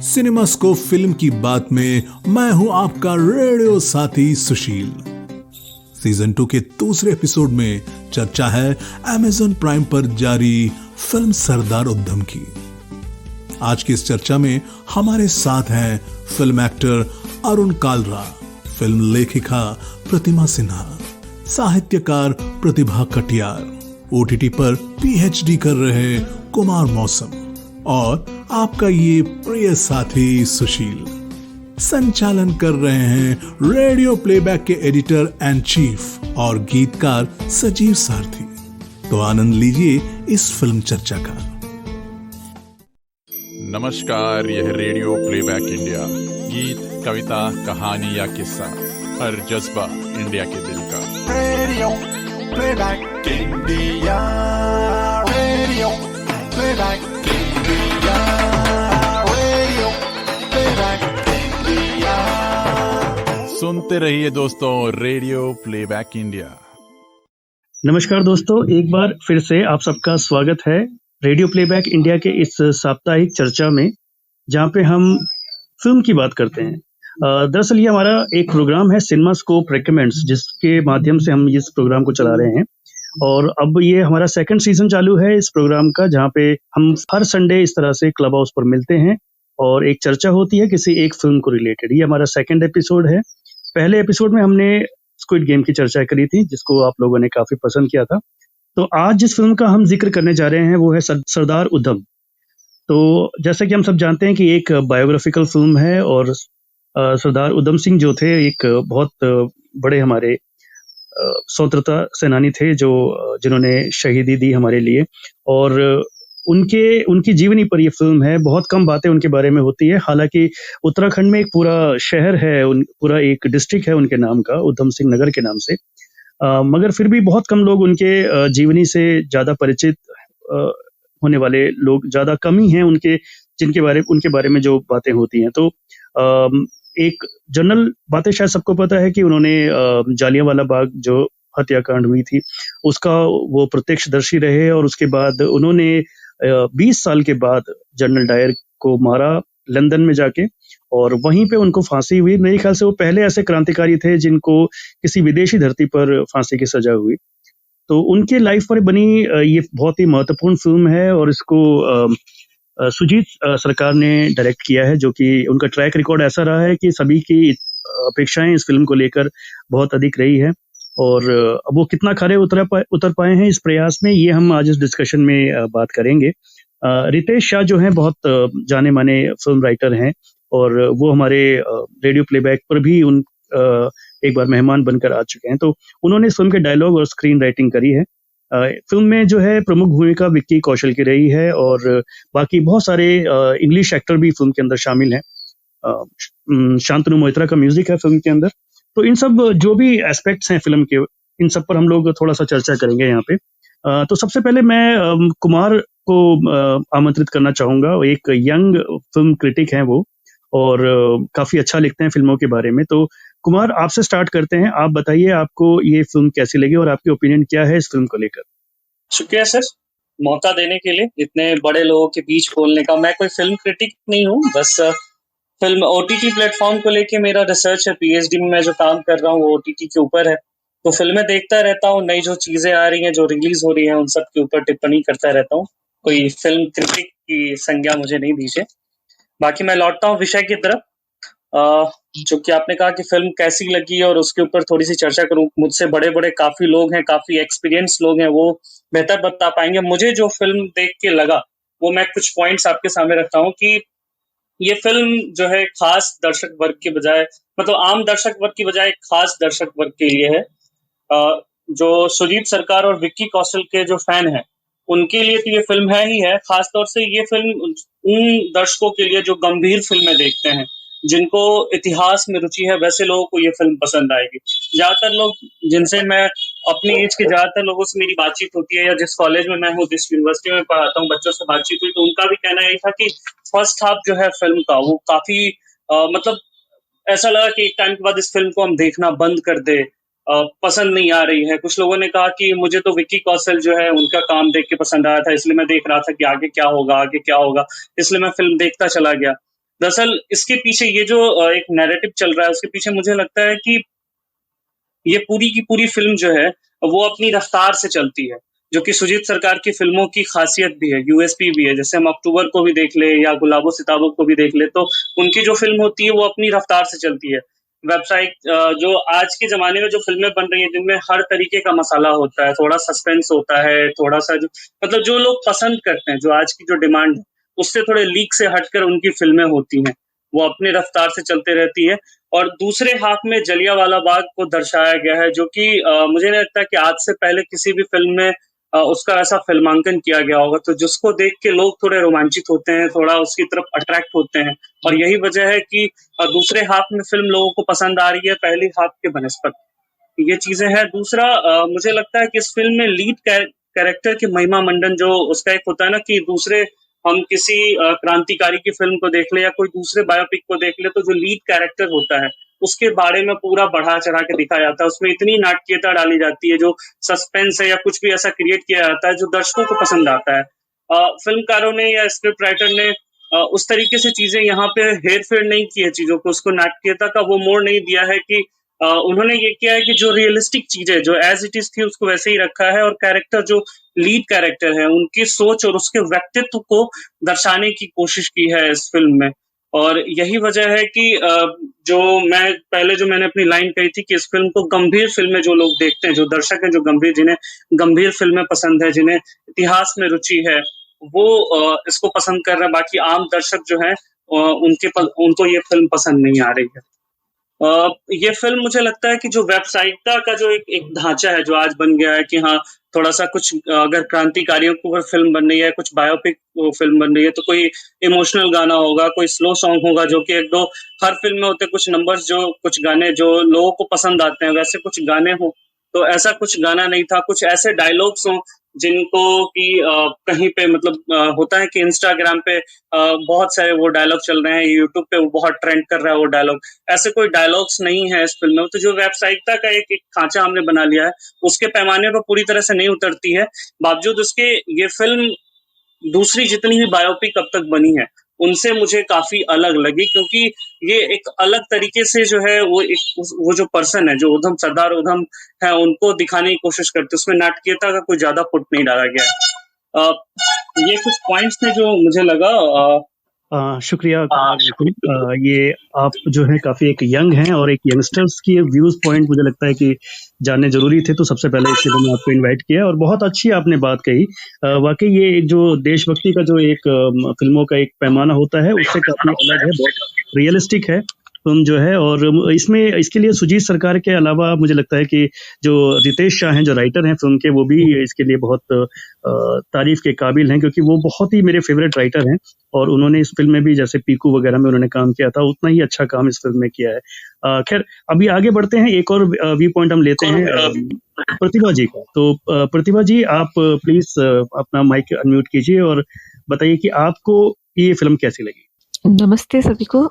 CinemaScope film की बात में मैं हूं आपका रेडियो साथी सुशील। सीजन 2 के दूसरे एपिसोड में चर्चा है अमेज़न प्राइम पर जारी फिल्म सरदार उधम की। आज की इस चर्चा में हमारे साथ हैं film actor Arun Kalra, film लेखिका प्रतिमा सिन्हा, साहित्यकार प्रतिभा कटियार, ओटीटी पर पीएचडी कर रहे कुमार मौसम और आपका ये प्रिय साथी सुशील। संचालन कर रहे हैं रेडियो प्लेबैक के एडिटर एंड चीफ और गीतकार सजीव सारथी। तो आनंद लीजिए इस फिल्म चर्चा का। नमस्कार, यह रेडियो प्लेबैक इंडिया। गीत, कविता, कहानी या किस्सा, हर जज्बा इंडिया के दिल का। Radio playback India, radio playback India, radio playback India. सुनते रहिए दोस्तों, रेडियो प्लेबैक इंडिया। नमस्कार दोस्तों, एक बार फिर से आप सबका स्वागत है रेडियो प्लेबैक इंडिया के इस साप्ताहिक चर्चा में, जहां पे हम फिल्म की बात करते हैं। दरअसल ये हमारा एक प्रोग्राम है सिनेमास्कोप रेकमेंड्स, जिसके माध्यम से हम इस प्रोग्राम को चला रहे हैं। और अब ये हमारा सेकंड सीजन चालू है इस प्रोग्राम का, जहाँ पे हम हर संडे इस तरह से क्लब हाउस पर मिलते हैं और एक चर्चा होती है किसी एक फिल्म को रिलेटेड। ये हमारा सेकंड एपिसोड है। पहले एपिसोड में हमने स्क्विड गेम की चर्चा करी थी, जिसको आप लोगों ने काफी पसंद किया था। तो आज जिस फिल्म का हम जिक्र करने जा रहे हैं वो है सरदार उधम। तो जैसा कि हम सब जानते हैं कि एक बायोग्राफिकल फिल्म है और सरदार उधम सिंह जो थे एक बहुत बड़े हमारे स्वतंत्रता सेनानी थे, जो जिन्होंने शहीदी दी हमारे लिए। और उनकी जीवनी पर ये फिल्म है। बहुत कम बातें उनके बारे में होती है। हालांकि उत्तराखंड में एक पूरा शहर है, पूरा एक डिस्ट्रिक्ट है उनके नाम का, उधम सिंह नगर के नाम से। मगर फिर भी बहुत कम लोग उनके जीवनी से ज्यादा परिचित होने वाले लोग ज्यादा कम ही हैं उनके उनके बारे में जो बातें होती हैं। तो एक जनरल बातें शायद सबको पता है कि उन्होंने जालियांवाला बाग जो हत्याकांड हुई थी उसका वो प्रत्यक्षदर्शी रहे, और उसके बाद उन्होंने 20 साल के बाद जनरल डायर को मारा लंदन में जाके, और वहीं पे उनको फांसी हुई। मेरे ख्याल से वो पहले ऐसे क्रांतिकारी थे जिनको किसी विदेशी धरती पर फांसी की सजा हुई। तो उनके लाइफ पर बनी ये बहुत ही महत्वपूर्ण फिल्म है, और इसको सुजीत सरकार ने डायरेक्ट किया है, जो कि उनका ट्रैक रिकॉर्ड ऐसा रहा है कि सभी की अपेक्षाएं इस फिल्म को लेकर बहुत अधिक रही है। और अब वो कितना खरे उतर पाए हैं इस प्रयास में, ये हम आज इस डिस्कशन में बात करेंगे। रितेश शाह जो हैं बहुत जाने माने फिल्म राइटर हैं, और वो हमारे रेडियो प्लेबैक पर भी एक बार मेहमान बनकर आ चुके हैं। तो उन्होंने इस फिल्म के डायलॉग और स्क्रीन राइटिंग करी है। फिल्म में जो है प्रमुख भूमिका विक्की कौशल की रही है, और बाकी बहुत सारे इंग्लिश एक्टर भी फिल्म के अंदर शामिल हैं। शांतनु मोहित्रा का म्यूजिक है फिल्म के अंदर। तो इन सब जो भी एस्पेक्ट्स हैं फिल्म के, इन सब पर हम लोग थोड़ा सा चर्चा करेंगे यहाँ पे। तो सबसे पहले मैं कुमार को आमंत्रित करना चाहूंगा। एक यंग फिल्म क्रिटिक हैं वो, और काफी अच्छा लिखते हैं फिल्मों के बारे में। तो कुमार, आपसे स्टार्ट करते हैं। आप बताइए आपको ये फिल्म कैसी लगी और आपकी ओपिनियन क्या है इस फिल्म को लेकर। शुक्रिया सर, मौका देने के लिए इतने बड़े लोगों के बीच बोलने का। मैं कोई फिल्म क्रिटिक नहीं हूँ, बस फिल्म ओटीटी प्लेटफॉर्म को लेके मेरा रिसर्च है। पीएचडी में मैं जो काम कर रहा हूँ वो ओटीटी के ऊपर है। तो फिल्में देखता रहता हूँ, नई जो चीजें आ रही हैं, जो रिलीज हो रही हैं, उन सब के ऊपर टिप्पणी करता रहता हूँ। कोई फिल्म क्रिटिक की संज्ञा मुझे नहीं दीजिए। बाकी मैं लौटता हूँ विषय की तरफ। जो कि आपने कहा कि फिल्म कैसी लगी और उसके ऊपर थोड़ी सी चर्चा करूं। मुझसे बड़े बड़े काफी लोग हैं, काफी एक्सपीरियंस लोग हैं, वो बेहतर बता पाएंगे। मुझे जो फिल्म देख के लगा वो मैं कुछ पॉइंट्स आपके सामने रखता हूं कि ये फिल्म जो है खास दर्शक वर्ग के बजाय, मतलब आम दर्शक वर्ग की बजाय खास दर्शक वर्ग के लिए है। जो सुजीत सरकार और विक्की कौशल के जो फैन हैं उनके लिए तो ये फिल्म है ही है। खासतौर से ये फिल्म उन दर्शकों के लिए जो गंभीर फिल्में देखते हैं, जिनको इतिहास में रुचि है, वैसे लोगों को ये फिल्म पसंद आएगी। ज्यादातर लोग जिनसे मैं अपनी एज के ज्यादातर लोगों से मेरी बातचीत होती है, या जिस कॉलेज में मैं हूँ, जिस यूनिवर्सिटी में पढ़ाता हूँ, बच्चों से बातचीत हुई, तो उनका भी कहना यही था कि फर्स्ट हाफ जो है फिल्म का वो काफी मतलब ऐसा लगा कि एक टाइम के बाद इस फिल्म को हम देखना बंद कर दे, पसंद नहीं आ रही है। कुछ लोगों ने कहा कि मुझे तो विक्की कौशल जो है उनका काम देख के पसंद आया था, इसलिए मैं देख रहा था कि आगे क्या होगा, इसलिए मैं फिल्म देखता चला गया। दरअसल इसके पीछे ये जो एक नैरेटिव चल रहा है, उसके पीछे मुझे लगता है कि ये पूरी की पूरी फ़िल्म जो है, वो अपनी रफ़्तार से चलती है, जो कि सुजीत सरकार की फ़िल्मों की ख़ासियत भी है, यूएसपी भी है। जैसे हम अक्टूबर को भी देख लें या गुलाबो सिताबों को भी देख लें, तो उनकी जो फ़िल्म होती है, वो अपनी रफ़्तार से चलती है। वेबसाइट जो आज के ज़माने में जो फ़िल्में बन रही हैं, जिनमें हर तरीके का मसाला होता है, थोड़ा सस्पेंस होता है, थोड़ा-सा जो मतलब जो लोग पसंद करते हैं, जो आज की जो डिमांड है, उससे थोड़े लीक से हटकर उनकी फ़िल्में होती हैं। वो अपनी रफ़्तार से चलते रहती है और दूसरे हाफ में जलियांवाला बाग को दर्शाया गया है, जो कि मुझे नहीं लगता कि आज से पहले किसी भी फ़िल्म में उसका ऐसा फ़िल्मांकन किया गया होगा, तो जिसको देख के लोग थोड़े रोमांचित होते हैं, थोड़ा उसकी तरफ अट्रैक्ट होते हैं और यही वजह है कि दूसरे हाफ में फ़िल्म लोगों को पसंद आ रही है, पहली हाफ के बनिस्बत। ये चीज़ें हैं। दूसरा मुझे लगता है कि इस फ़िल्म में लीड कैरेक्टर की महिमा मंडन जो उसका एक होता है ना कि दूसरे हम किसी क्रांतिकारी की फ़िल्म को देख लें या कोई दूसरे बायोपिक को देख लें, तो जो लीड कैरेक्टर होता है, उसके बारे में पूरा बढ़ा-चढ़ा के दिखाया जाता है। उसमें इतनी नाटकीयता डाली जाती है, जो सस्पेंस है या कुछ भी ऐसा क्रिएट किया जाता है, जो दर्शकों को पसंद आता है। फ़िल्मकारों ने या स्क्रिप्ट राइटर ने उस तरीके से चीज़ें यहाँ पे हेर-फेर नहीं की है चीज़ों को, उसको नाटकीयता का वो मोड़ नहीं दिया है कि उन्होंने ये किया है कि जो रियलिस्टिक चीज़ें जो एज़ इट इज़ थी उसको वैसे ही रखा है और कैरेक्टर जो लीड कैरेक्टर है, उनकी सोच और उसके व्यक्तित्व को दर्शाने की कोशिश की है इस फ़िल्म में। और यही वजह है कि जो मैंने अपनी लाइन कही थी कि इस फ़िल्म को गंभीर फ़िल्में जो लोग देखते हैं, जो दर्शक हैं, जो जिन्हें गंभीर फ़िल्में पसंद है, जिन्हें इतिहास में रुचि है, वो इसको पसंद कर रहे हैं। बाकी आम दर्शक जो हैं उनको ये फ़िल्म पसंद नहीं आ रही है। ये फ़िल्म मुझे लगता है कि जो व्यावसायिकता का जो एक एक ढाँचा है, जो आज बन गया है कि हाँ, थोड़ा-सा कुछ अगर क्रांतिकारियों के ऊपर फ़िल्म बन रही है, कुछ बायोपिक फ़िल्म बन रही है, तो कोई इमोशनल गाना होगा, कोई स्लो सॉन्ग होगा, जो कि 1-2 हर फ़िल्म में होते हैं कुछ नंबर्स जो कुछ गाने जो लोगों को पसंद आते हैं, वैसे कुछ गाने हों। तो ऐसा कुछ गाना नहीं था, कुछ ऐसे डायलॉग्स हों, जिनको कि कहीं पे मतलब होता है कि इंस्टाग्राम पे बहुत सारे वो डायलॉग चल रहे हैं, यूट्यूब पे वो बहुत ट्रेंड कर रहा है वो डायलॉग। ऐसे कोई डायलॉग्स नहीं है इस फ़िल्म में, तो जो व्यावसायिकता का एक एक खाँचा हमने बना लिया है, उसके पैमाने पर पूरी तरह से नहीं उतरती है। बावजूद उसके ये फ़िल्म दूसरी जितनी भी बायोपिक अब तक बनी है, उनसे मुझे काफ़ी अलग लगी क्योंकि ये एक अलग तरीके से जो है वो जो पर्सन है, जो सरदार उधम है, उनको दिखाने की कोशिश करते हैं। उसमें नाटकीयता का कोई ज़्यादा पुट नहीं डाला गया है। ये कुछ पॉइंट्स थे जो मुझे लगा शुक्रिया बिल्कुल। ये आप जो है काफ़ी एक यंग हैं और एक यंगस्टर्स की व्यूज़ पॉइंट मुझे लगता है कि जानने ज़रूरी थे, तो सबसे पहले इसलिए मैंने आपको इनवाइट किया और बहुत अच्छी आपने बात कही। वाक़ई ये एक जो देशभक्ति का जो एक फ़िल्मों का एक पैमाना होता है, उससे काफ़ी अलग है, बहुत रियलिस्टिक है फ़िल्म जो है। और इसमें इसके लिए सुजीत सरकार के अलावा मुझे लगता है कि जो रितेश शाह हैं, जो राइटर हैं फ़िल्म के, वो भी इसके लिए बहुत तारीफ़ के काबिल हैं, क्योंकि वो बहुत ही मेरे फ़ेवरेट राइटर हैं और उन्होंने इस फ़िल्म में भी जैसे पीकू वगैरह में उन्होंने काम किया था, उतना ही अच्छा काम इस फ़िल्म में किया है। खैर अभी आगे बढ़ते हैं, एक और व्यू पॉइंट हम लेते हैं प्रतिभा जी का। तो प्रतिभा जी, आप प्लीज़ अपना माइक अनम्यूट कीजिए और बताइए कि आपको ये फ़िल्म कैसी लगी? नमस्ते सभी को।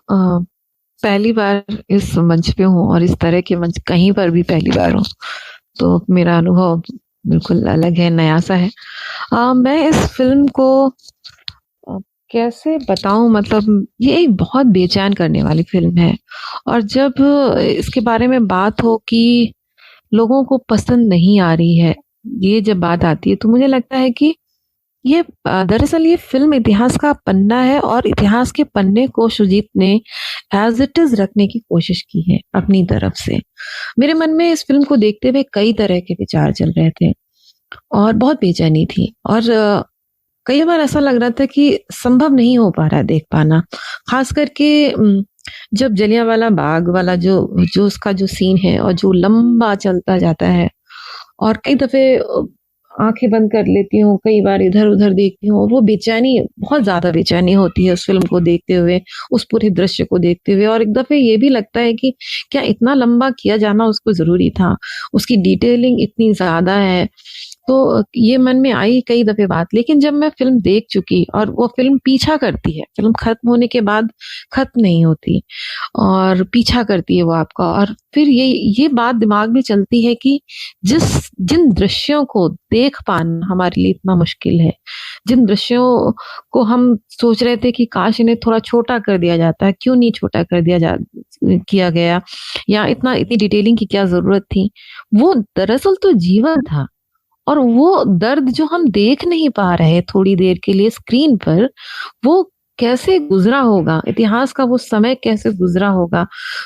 पहली बार इस मंच पे हूँ और इस तरह के मंच कहीं पर भी पहली बार हूँ, तो मेरा अनुभव बिल्कुल अलग है, नया सा है। मैं इस फ़िल्म को कैसे बताऊँ, मतलब ये एक बहुत बेचैन करने वाली फ़िल्म है और जब इसके बारे में बात हो कि लोगों को पसंद नहीं आ रही है, ये जब बात आती है, तो मुझे लगता है कि ये दरअसल ये फ़िल्म इतिहास का पन्ना है और इतिहास के पन्ने को सुजीत ने एज़ इट इज़ रखने की कोशिश की है अपनी तरफ से। मेरे मन में इस फ़िल्म को देखते हुए कई तरह के विचार चल रहे थे और बहुत बेचैनी थी और कई बार ऐसा लग रहा था कि संभव नहीं हो पा रहा है देख पाना। ख़ास करके जब जलियांवाला बाग वाला जो उसका जो सीन है और जो लंबा चलता जाता है और कई दफ़े आँखें बंद कर लेती हूँ, कई बार इधर-उधर देखती हूँ और वो बेचैनी, बहुत ज़्यादा बेचैनी होती है उस फ़िल्म को देखते हुए, उस पूरे दृश्य को देखते हुए। और एक दफ़े ये भी लगता है कि क्या इतना लंबा किया जाना उसको ज़रूरी था? उसकी डिटेलिंग इतनी ज़्यादा है तो ये मन में आई कई दफ़े बात, लेकिन जब मैं फ़िल्म देख चुकी और वो फ़िल्म पीछा करती है, फ़िल्म खत्म होने के बाद खत्म नहीं होती और पीछा करती है वो आपका, और फिर ये बात दिमाग में चलती है कि जिन दृश्यों को देख पाना हमारे लिए इतना मुश्किल है, जिन दृश्यों को हम सोच रहे थे कि काश इन्हें थोड़ा छोटा कर दिया जाता है, क्यों नहीं छोटा कर किया गया, या इतनी डिटेलिंग की क्या ज़रूरत थी? वो दरअसल तो जीवन था, और वो दर्द जो हम देख नहीं पा रहे थोड़ी देर के लिए स्क्रीन पर, वो कैसे गुज़रा होगा, इतिहास का वो समय कैसे गुज़रा होगा।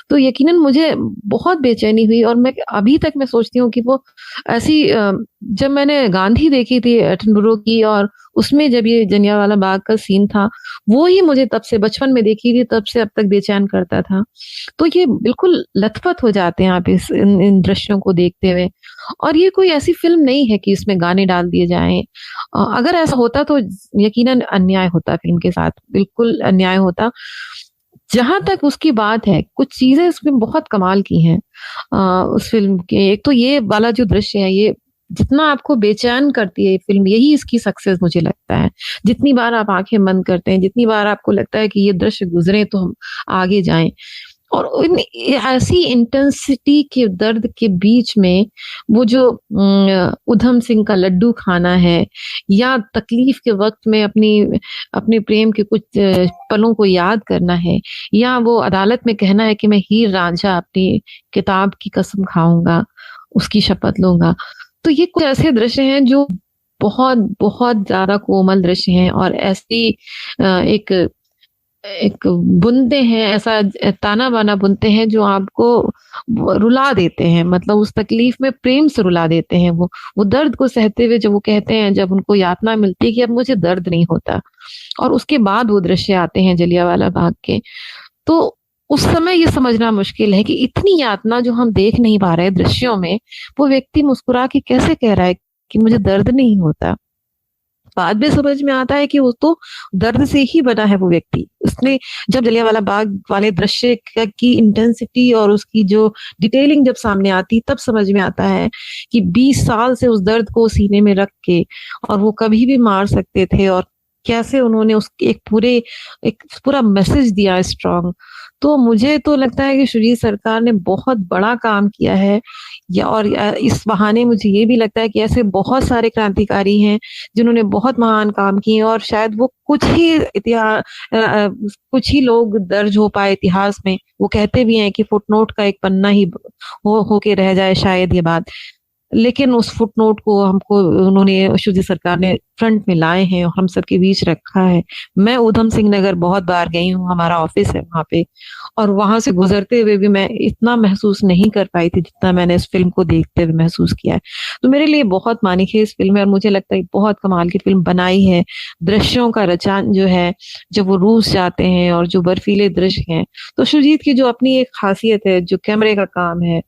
तो यकीनन मुझे बहुत बेचैनी हुई, और अभी तक मैं सोचती हूँ कि वो ऐसी जब मैंने गांधी देखी थी एटनबरो की, और उसमें जब ये जलियांवाला बाग का सीन था, वो ही मुझे तब से बचपन में देखी थी, तब से अब तक बेचैन करता था। तो ये बिल्कुल लथपथ हो जाते हैं आप इन दृश्यों को देखते हुए। और ये कोई ऐसी फ़िल्म नहीं है कि इसमें गाने डाल दिए जाएँ। अगर ऐसा होता तो यकीनन अन्याय होता फ़िल्म के साथ, बिल्कुल अन्याय होता। जहाँ तक उसकी बात है, कुछ चीज़ें उसमें बहुत कमाल की हैं उस फ़िल्म के। एक तो ये वाला जो दृश्य है, ये जितना आपको बेचैन करती है ये फ़िल्म, यही इसकी सक्सेस मुझे लगता है। जितनी बार आप आँखें बंद करते हैं, जितनी बार आपको लगता है कि ये दृश्य गुज़रे तो हम आगे जाएँ, और ऐसी इंटेंसिटी के दर्द के बीच में वो जो उधम सिंह का लड्डू खाना है, या तकलीफ के वक्त में अपने प्रेम के कुछ पलों को याद करना है, या वो अदालत में कहना है कि मैं हीर रांझा अपनी किताब की कसम खाऊंगा, उसकी शपथ लूंगा। तो ये कुछ ऐसे दृश्य हैं जो बहुत बहुत ज्यादा कोमल दृश्य हैं, और ऐसी एक एक बुनते हैं, ऐसा ताना बाना बुनते हैं जो आपको रुला देते हैं, मतलब उस तकलीफ में प्रेम से रुला देते हैं। वो दर्द को सहते हुए जब वो कहते हैं, जब उनको यातना मिलती है कि अब मुझे दर्द नहीं होता, और उसके बाद वो दृश्य आते हैं जलियांवाला बाग के, तो उस समय ये समझना मुश्किल है कि इतनी यातना जो हम देख नहीं पा रहे दृश्यों में, वो व्यक्ति मुस्कुरा के कैसे कह रहा है कि मुझे दर्द नहीं होता। बाद में समझ में आता है कि वो तो दर्द से ही बना है वो व्यक्ति। उसने जब जलियांवाला बाग वाले दृश्य की इंटेंसिटी और उसकी जो डिटेलिंग जब सामने आती, तब समझ में आता है कि 20 साल से उस दर्द को सीने में रख के, और वो कभी भी मार सकते थे, और कैसे उन्होंने एक पूरा मैसेज दिया स्ट्रॉन्ग। तो मुझे तो लगता है कि सुजीत सरकार ने बहुत बड़ा काम किया है, और इस बहाने मुझे ये भी लगता है कि ऐसे बहुत सारे क्रांतिकारी हैं जिन्होंने बहुत महान काम किए, और शायद वो कुछ ही लोग दर्ज हो पाए इतिहास में। वो कहते भी हैं कि फुटनोट का एक पन्ना ही होके रह जाए शायद ये बात, लेकिन उस फुटनोट को उन्होंने सुजीत सरकार ने फ्रंट में लाए हैं और हम सबके बीच रखा है। मैं ऊधम सिंह नगर बहुत बार गई हूँ, हमारा ऑफिस है वहां पे, और वहां से गुजरते हुए भी मैं इतना महसूस नहीं कर पाई थी जितना मैंने इस फिल्म को देखते हुए महसूस किया है। तो मेरे लिए बहुत मानीखेज इस फिल्म है, और मुझे लगता है बहुत कमाल की फिल्म बनाई है। दृश्यों का रचान जो है, जब वो रूस जाते हैं और जो बर्फीले दृश्य हैं, तो सुजीत की जो अपनी एक खासियत है, जो कैमरे का काम है,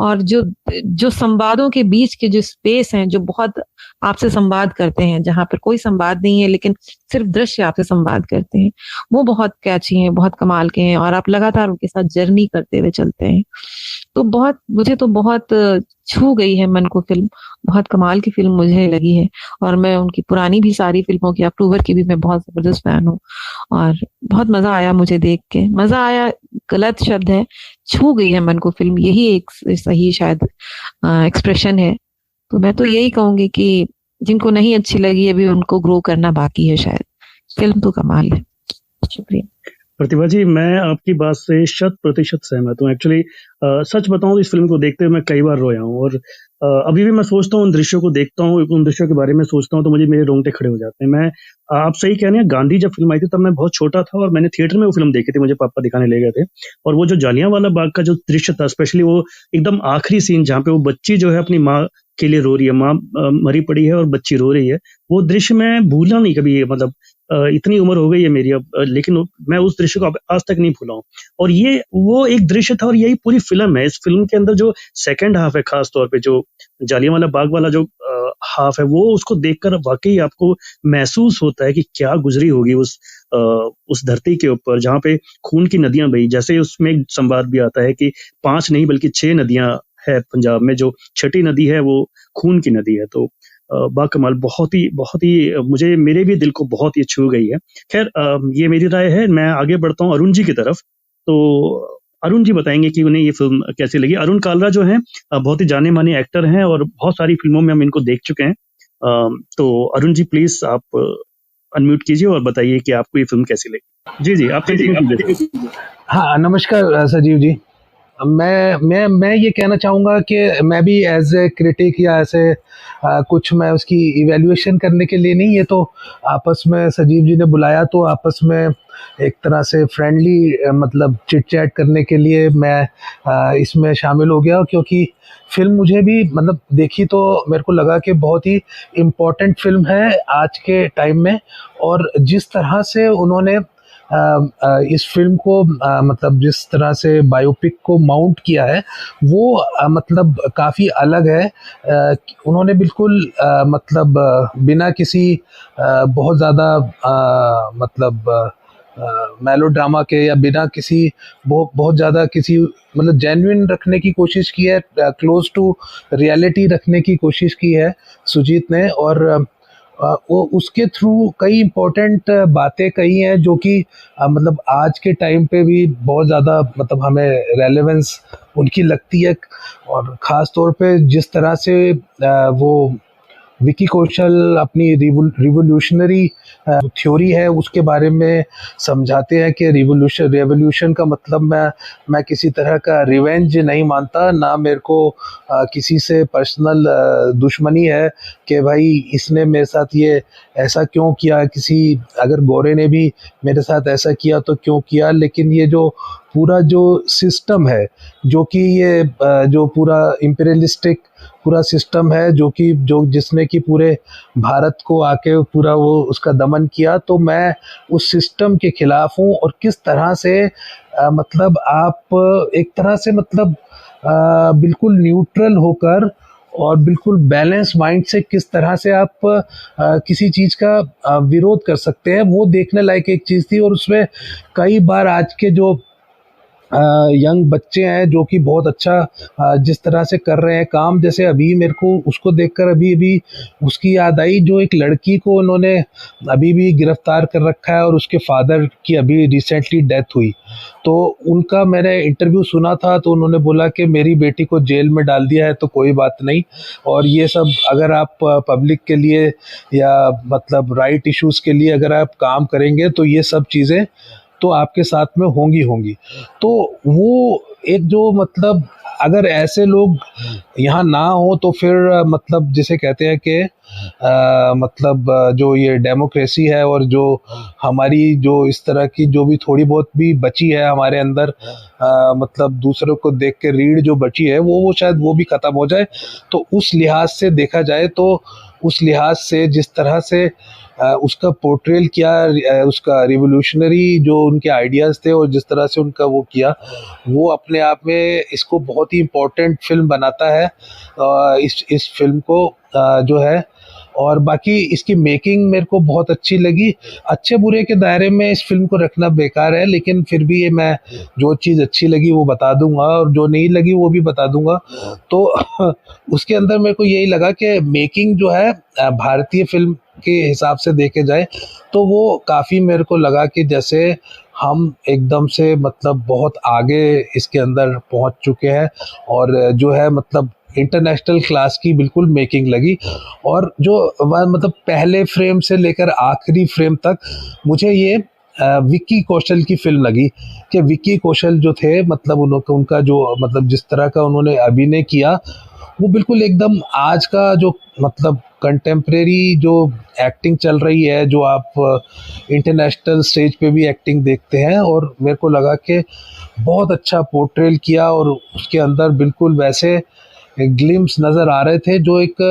और जो संवादों के बीच के जो स्पेस हैं, जो बहुत आपसे संवाद करते हैं, जहां पर कोई संवाद नहीं है लेकिन सिर्फ दृश्य आपसे संवाद करते हैं, वो बहुत कैची हैं, बहुत कमाल के हैं, और आप लगातार उनके साथ जर्नी करते हुए चलते हैं। तो मुझे तो बहुत छू गई है मन को फिल्म, बहुत कमाल की फिल्म मुझे लगी है। और मैं उनकी पुरानी भी सारी फिल्मों की, अक्टूबर की भी मैं बहुत जबरदस्त फैन हूँ, और बहुत मजा आया मुझे देख के। मजा आया गलत शब्द है, छू गई है मन को फिल्म, यही एक सही शायद एक्सप्रेशन है। तो मैं तो यही कहूंगी कि जिनको नहीं अच्छी लगी अभी, उनको ग्रो करना बाकी है शायद। फिल्म तो कमाल है। शुक्रिया। प्रतिभा जी, मैं आपकी बात से 100% सहमत हूँ। एक्चुअली सच बताऊं, इस फिल्म को देखते हुए मैं कई बार रोया हूँ, और अभी भी मैं सोचता हूँ, उन दृश्यों को देखता हूँ, उन दृश्यों के बारे में सोचता हूँ, तो मुझे मेरे रोंगटे खड़े हो जाते हैं। आप सही कह रहे हैं, गांधी जब फिल्म आई थी तब मैं बहुत छोटा था, और मैंने थिएटर में वो फिल्म देखी थी, मुझे पापा दिखाने ले गए थे। और वो जो जलियांवाला बाग का जो दृश्य था, स्पेशली वो एकदम आखिरी सीन जहाँ पे वो बच्ची जो है अपनी माँ के लिए रो रही है, माँ मरी पड़ी है और बच्ची रो रही है, वो दृश्य मैं भूला नहीं कभी। मतलब इतनी उम्र हो गई है मेरी अब, लेकिन मैं उस दृश्य को आज तक नहीं भूला हूँ। और ये वो एक दृश्य था, और यही पूरी फिल्म है। इस फिल्म के अंदर जो सेकंड हाफ है, खास तौर पे जो जलियांवाला बाग वाला जो हाफ है, वो उसको देखकर वाकई आपको महसूस होता है कि क्या गुजरी होगी उस धरती के ऊपर, जहाँ पे खून की नदियां बही। जैसे उसमें एक संवाद भी आता है कि 5 नहीं बल्कि 6 नदियां है पंजाब में, जो छठी नदी है वो खून की नदी है। तो बाकमाल, बहुत ही मुझे मेरे भी दिल को बहुत ही छू गई है। खैर, ये मेरी राय है। मैं आगे बढ़ता हूँ अरुण जी की तरफ। तो अरुण जी बताएंगे कि उन्हें ये फिल्म कैसी लगी। अरुण कालरा जो हैं बहुत ही जाने माने एक्टर हैं और बहुत सारी फिल्मों में हम इनको देख चुके हैं। तो अरुण जी प्लीज आप अनम्यूट कीजिए और बताइए कि आपको ये फिल्म कैसी लगी। जी आप कंटिन्यू कीजिए। हाँ, नमस्कार सजीव जी। मैं ये कहना चाहूँगा कि मैं भी एज ए क्रिटिक या ऐसे कुछ मैं उसकी इवैल्यूएशन करने के लिए नहीं, ये तो आपस में सजीव जी ने बुलाया तो आपस में एक तरह से फ्रेंडली मतलब चिट चैट करने के लिए मैं इसमें शामिल हो गया, क्योंकि फिल्म मुझे भी मतलब देखी तो मेरे को लगा कि बहुत ही इम्पोर्टेंट फिल्म है आज के टाइम में। और जिस तरह से उन्होंने इस फिल्म को मतलब जिस तरह से बायोपिक को माउंट किया है वो मतलब काफ़ी अलग है। उन्होंने बिल्कुल मतलब बिना किसी बहुत ज़्यादा मतलब मेलोड्रामा के या बिना किसी बहुत ज़्यादा किसी मतलब जेन्युइन रखने की कोशिश की है, क्लोज टू रियलिटी रखने की कोशिश की है सुजीत ने। और वो उसके थ्रू कई इम्पोर्टेंट बातें कही हैं जो कि मतलब आज के टाइम पे भी बहुत ज़्यादा मतलब हमें रेलेवेंस उनकी लगती है। और ख़ास तौर पे जिस तरह से वो विकी कौशल अपनी रिवोल्यूशनरी थ्योरी है उसके बारे में समझाते हैं कि रेवोल्यूशन का मतलब मैं किसी तरह का रिवेंज नहीं मानता, ना मेरे को किसी से पर्सनल दुश्मनी है कि भाई इसने मेरे साथ ये ऐसा क्यों किया, किसी अगर गोरे ने भी मेरे साथ ऐसा किया तो क्यों किया। लेकिन ये जो पूरा जो सिस्टम है जो कि ये जो पूरा इम्पीरियलिस्टिक पूरा सिस्टम है जो जिसने कि पूरे भारत को आके पूरा वो उसका दमन किया, तो मैं उस सिस्टम के खिलाफ हूँ। और किस तरह से मतलब आप एक तरह से मतलब बिल्कुल न्यूट्रल होकर और बिल्कुल बैलेंस माइंड से किस तरह से आप किसी चीज़ का विरोध कर सकते हैं, वो देखने लायक एक चीज़ थी। और उसमें कई बार आज के जो यंग बच्चे हैं जो कि बहुत अच्छा जिस तरह से कर रहे हैं काम, जैसे अभी मेरे को उसको देखकर अभी उसकी याद आई जो एक लड़की को उन्होंने अभी भी गिरफ्तार कर रखा है और उसके फादर की अभी रिसेंटली डेथ हुई। तो उनका मैंने इंटरव्यू सुना था तो उन्होंने बोला कि मेरी बेटी को जेल में डाल दिया है तो कोई बात नहीं, और ये सब अगर आप पब्लिक के लिए या मतलब राइट इश्यूज़ के लिए अगर आप काम करेंगे तो ये सब चीज़ें तो आपके साथ में होंगी। तो वो एक जो मतलब अगर ऐसे लोग यहाँ ना हो तो फिर मतलब जिसे कहते हैं कि मतलब जो ये डेमोक्रेसी है और जो हमारी जो इस तरह की जो भी थोड़ी बहुत भी बची है हमारे अंदर मतलब दूसरों को देख के रीढ़ जो बची है वो शायद वो भी ख़त्म हो जाए। तो उस लिहाज से देखा जाए तो उस लिहाज से जिस तरह से उसका पोर्ट्रेल किया, उसका रिवोल्यूशनरी जो उनके आइडियाज़ थे और जिस तरह से उनका वो किया, वो अपने आप में इसको बहुत ही इम्पोर्टेंट फिल्म बनाता है इस फिल्म को जो है। और बाकी इसकी मेकिंग मेरे को बहुत अच्छी लगी। अच्छे बुरे के दायरे में इस फिल्म को रखना बेकार है, लेकिन फिर भी ये मैं जो चीज़ अच्छी लगी वो बता दूंगा और जो नहीं लगी वो भी बता दूंगा। तो उसके अंदर मेरे को यही लगा कि मेकिंग जो है भारतीय फिल्म के हिसाब से देखे जाए तो वो काफ़ी मेरे को लगा कि जैसे हम एकदम से मतलब बहुत आगे इसके अंदर पहुंच चुके हैं और जो है मतलब इंटरनेशनल क्लास की बिल्कुल मेकिंग लगी। और जो मतलब पहले फ्रेम से लेकर आखिरी फ्रेम तक मुझे ये विक्की कौशल की फिल्म लगी कि विक्की कौशल जो थे मतलब उनका जो मतलब जिस तरह का उन्होंने अभिनय किया वो बिल्कुल एकदम आज का जो मतलब कंटेम्प्रेरी जो एक्टिंग चल रही है, जो आप इंटरनेशनल स्टेज पे भी एक्टिंग देखते हैं, और मेरे को लगा कि बहुत अच्छा पोर्ट्रेल किया और उसके अंदर बिल्कुल वैसे ग्लिम्स नज़र आ रहे थे जो एक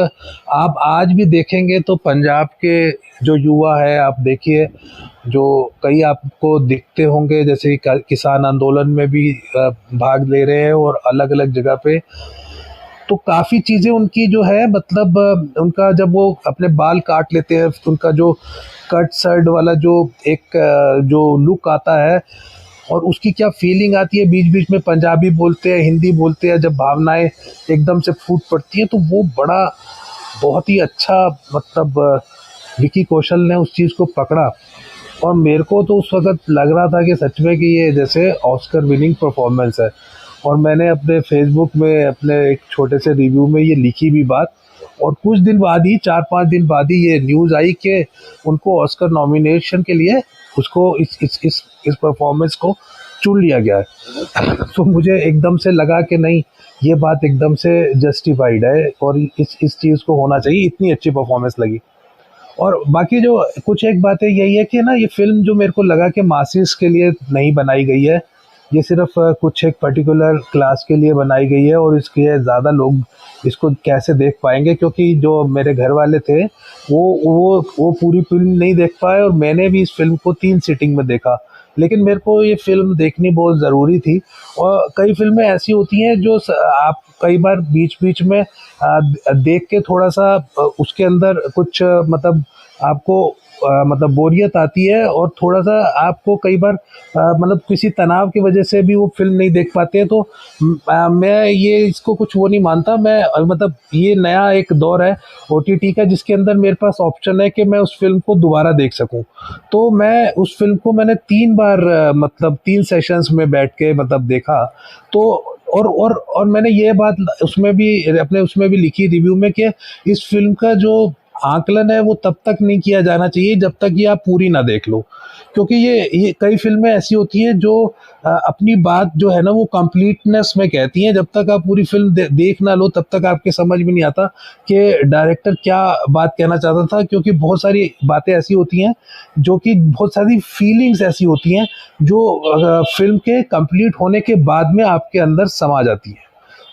आप आज भी देखेंगे तो पंजाब के जो युवा है आप देखिए जो कई आपको दिखते होंगे जैसे किसान आंदोलन में भी भाग ले रहे हैं और अलग अलग जगह पे। तो काफ़ी चीज़ें उनकी जो है मतलब उनका जब वो अपने बाल काट लेते हैं उनका जो कट शर्ट वाला जो एक जो लुक आता है और उसकी क्या फीलिंग आती है, बीच बीच में पंजाबी बोलते हैं हिंदी बोलते हैं, जब भावनाएं एकदम से फूट पड़ती हैं तो वो बड़ा बहुत ही अच्छा मतलब विकी कौशल ने उस चीज़ को पकड़ा। और मेरे को तो उस वक़्त लग रहा था कि सच में कि ये जैसे ऑस्कर विनिंग परफॉर्मेंस है। और मैंने अपने फेसबुक में अपने एक छोटे से रिव्यू में ये लिखी भी बात, और कुछ दिन बाद ही 4-5 दिन बाद ही ये न्यूज़ आई कि उनको ऑस्कर नॉमिनेशन के लिए उसको इस परफॉर्मेंस को चुन लिया गया है। तो मुझे एकदम से लगा कि नहीं, ये बात एकदम से जस्टिफाइड है और इस चीज़ को होना चाहिए, इतनी अच्छी परफॉर्मेंस लगी। और बाकी जो कुछ एक बातें यही है कि ना, ये फ़िल्म जो मेरे को लगा कि मासिस के लिए नहीं बनाई गई है, ये सिर्फ कुछ एक पर्टिकुलर क्लास के लिए बनाई गई है। और इसके ज़्यादा लोग इसको कैसे देख पाएंगे, क्योंकि जो मेरे घर वाले थे वो पूरी फिल्म नहीं देख पाए, और मैंने भी इस फिल्म को 3 सीटिंग में देखा। लेकिन मेरे को ये फ़िल्म देखनी बहुत ज़रूरी थी। और कई फ़िल्में ऐसी होती हैं जो आप कई बार बीच-बीच में देख के थोड़ा-सा उसके अंदर कुछ मतलब आपको मतलब बोरियत आती है, और थोड़ा-सा आपको कई बार मतलब किसी तनाव की वजह से भी वो फ़िल्म नहीं देख पाते हैं। तो मैं ये इसको कुछ वो नहीं मानता। मैं मतलब ये नया एक दौर है ओटीटी का, जिसके अंदर मेरे पास ऑप्शन है कि मैं उस फ़िल्म को दोबारा देख सकूं। तो मैं उस फ़िल्म को मैंने 3 बार मतलब 3 सेशंस में बैठ के मतलब देखा। तो और मैंने ये बात उसमें भी लिखी रिव्यू में कि इस फ़िल्म का जो आकलन है वो तब तक नहीं किया जाना चाहिए जब तक ये आप पूरी ना देख लो। क्योंकि ये कई फ़िल्में ऐसी होती हैं जो अपनी बात जो है ना वो कंप्लीटनेस में कहती हैं। जब तक आप पूरी फ़िल्म देख ना लो तब तक आपके समझ में नहीं आता कि डायरेक्टर क्या बात कहना चाहता था। क्योंकि बहुत सारी बातें ऐसी होती हैं जो कि बहुत सारी फीलिंग्स ऐसी होती हैं जो फ़िल्म के कंप्लीट होने के बाद में आपके अंदर समा जाती हैं।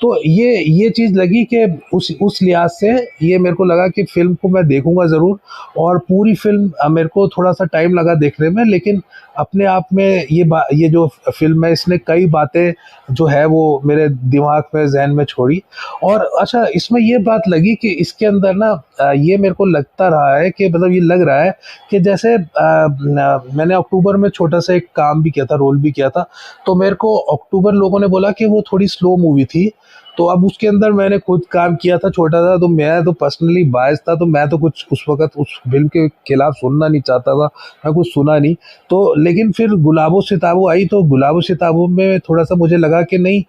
तो ये चीज़ लगी कि उस लिहाज से ये मेरे को लगा कि फ़िल्म को मैं देखूंगा ज़रूर। और पूरी फ़िल्म मेरे को थोड़ा सा टाइम लगा देखने में, लेकिन अपने आप में ये जो फ़िल्म है इसने कई बातें जो है वो मेरे दिमाग में जहन में छोड़ी। और अच्छा, इसमें ये बात लगी कि इसके अंदर ना ये मेरे को लगता रहा है कि मतलब ये लग रहा है कि जैसे मैंने अक्टूबर में छोटा सा एक काम भी किया था, रोल भी किया था। तो मेरे को अक्टूबर लोगों ने बोला कि वो थोड़ी स्लो मूवी थी। तो अब उसके अंदर मैंने खुद काम किया था छोटा सा, तो मैं तो पर्सनली बायस था, तो मैं तो कुछ उस वक़्त उस फ़िल्म के खिलाफ सुनना नहीं चाहता था, मैं कुछ सुना नहीं। तो लेकिन फिर गुलाबो सिताबो आई, तो गुलाबो सिताबो में थोड़ा-सा मुझे लगा कि नहीं,